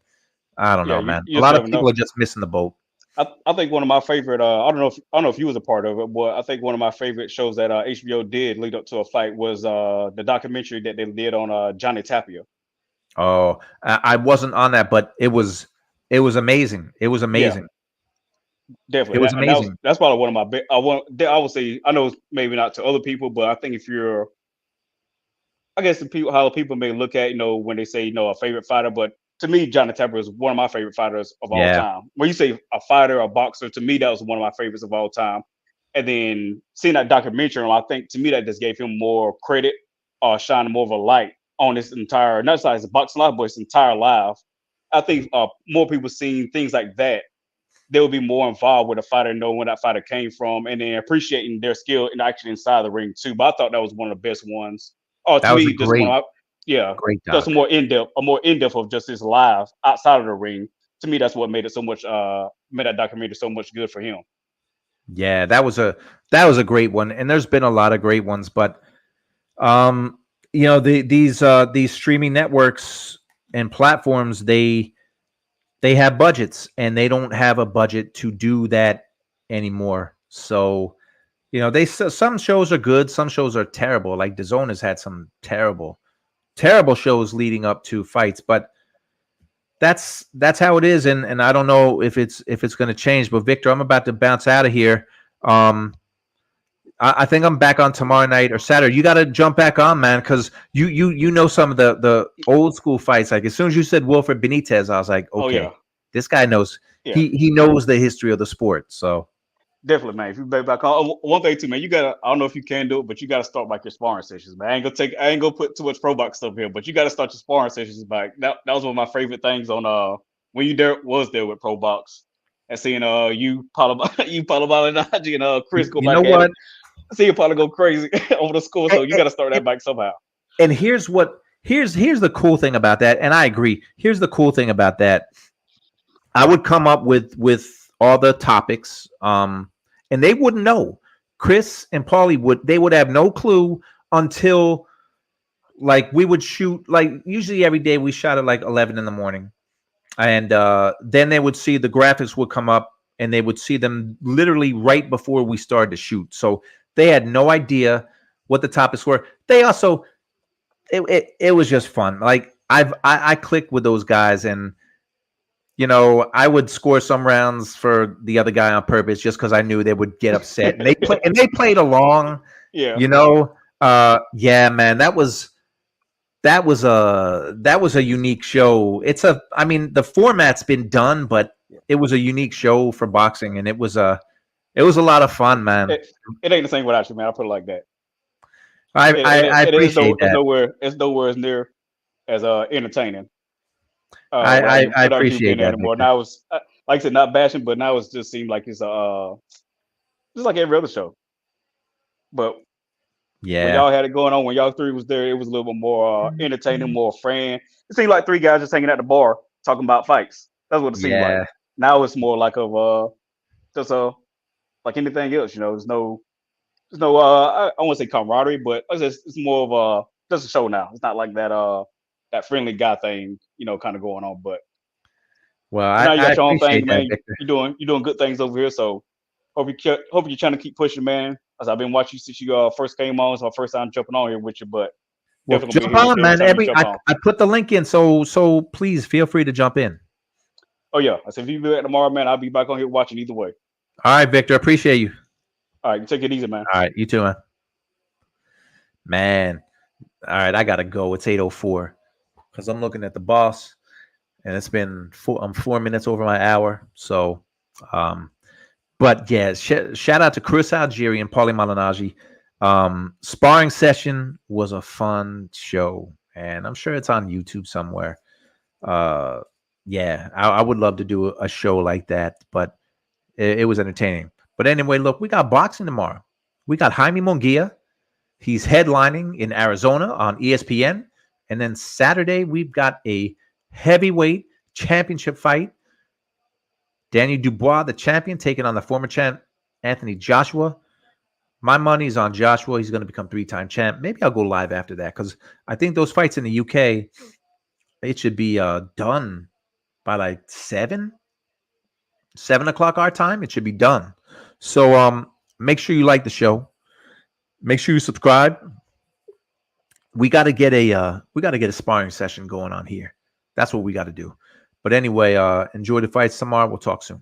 I don't know, man. A lot of people are just missing the boat. I think one of my favorite. I don't know if you was a part of it, but I think one of my favorite shows that HBO did lead up to a fight was the documentary that they did on Johnny Tapia. Oh, I wasn't on that, but it was amazing. It was amazing. Yeah, definitely, it was amazing. That's probably one of my big. I would say, I know it's maybe not to other people, but I think if you're, I guess how people may look at when they say a favorite fighter, but to me, Johnny Tapper is one of my favorite fighters of all Yeah. time. When you say a fighter, a boxer, to me, that was one of my favorites of all time. And then seeing that documentary, I think to me that just gave him more credit or shining more of a light on his entire, not just his boxing life, but his entire life. I think more people seeing things like that, they will be more involved with a fighter, knowing where that fighter came from, and then appreciating their skill and actually inside the ring too. But I thought that was one of the best ones. Oh, That to was a me, just one of great just doc. a more in depth of just his life outside of the ring. To me, that's what made it so much. Made that documentary so much good for him. Yeah, that was a great one, and there's been a lot of great ones, but these streaming networks and platforms, they have budgets, and they don't have a budget to do that anymore. So, some shows are good, some shows are terrible. Like DAZN has had some terrible shows leading up to fights, but that's how it is, and I don't know if it's going to change. But Victor, I'm about to bounce out of here. I think I'm back on tomorrow night or Saturday. You got to jump back on, man, because you know some of the old school fights. Like as soon as you said Wilfred Benitez, I was like, okay, this guy knows. Yeah. He knows the history of the sport. So Definitely, man. If you back on, one thing too, man, you gotta. I don't know if you can do it, but you gotta start like your sparring sessions, man. I ain't gonna put too much pro box stuff here, but you gotta start your sparring sessions back. That was one of my favorite things on when you was there with pro box and seeing you Palomalaji and Chris go back at it. See you probably go crazy over the score, so you gotta start that back somehow. And here's the cool thing about that, and I agree. Here's the cool thing about that. I would come up with all the topics, and they wouldn't know. Chris and Paulie would have no clue until like we would shoot, like usually every day we shot at like 11 in the morning, and then they would see the graphics would come up, and they would see them literally right before we started to shoot. So they had no idea what the topics were. They also, it was just fun. Like I clicked with those guys, and I would score some rounds for the other guy on purpose just because I knew they would get upset. And they played along. Yeah. Yeah, man, that was a unique show. The format's been done, but it was a unique show for boxing, and it was a lot of fun, man. It ain't the same without you, man. I'll put it like that. I appreciate that. It's nowhere as near as entertaining. I appreciate that. Anymore. Now it's like I said, not bashing, but now it just seemed like it's just like every other show. But yeah, when y'all had it going on, when y'all three was there, it was a little bit more entertaining, more fan. It seemed like three guys just hanging at the bar talking about fights. That's what it seemed like. Now it's more like just like anything else. There's no I won't say camaraderie, but it's more of just a show now. It's not like that friendly guy thing, kind of going on. But now you got your own thing, man. You're doing good things over here. So hope you're trying to keep pushing, man. As I've been watching you since you first came on. It's my first time jumping on here with you, but jump on, man. I put the link in, so please feel free to jump in. Oh yeah, I said if you be back tomorrow, man, I'll be back on here watching either way. All right, Victor, appreciate you. All right, take it easy, man. All right, you too, man. Man, all right, I gotta go. It's 8:04 because I'm looking at the boss, and it's been 4 minutes over my hour. So, but yeah, shout out to Chris Algieri and Paulie Malignaggi. Sparring session was a fun show, and I'm sure it's on YouTube somewhere. Yeah, I would love to do a show like that, but it was entertaining. But anyway, look, we got boxing tomorrow. We got Jaime Munguia. He's headlining in Arizona on ESPN. And then Saturday, we've got a heavyweight championship fight. Daniel Dubois, the champion, taking on the former champ, Anthony Joshua. My money's on Joshua. He's going to become 3-time champ. Maybe I'll go live after that because I think those fights in the UK, it should be done by like 7 o'clock our time. It should be done. So make sure you like the show. Make sure you subscribe. We got to get a sparring session going on here. That's what we got to do. But anyway, enjoy the fights tomorrow. We'll talk soon.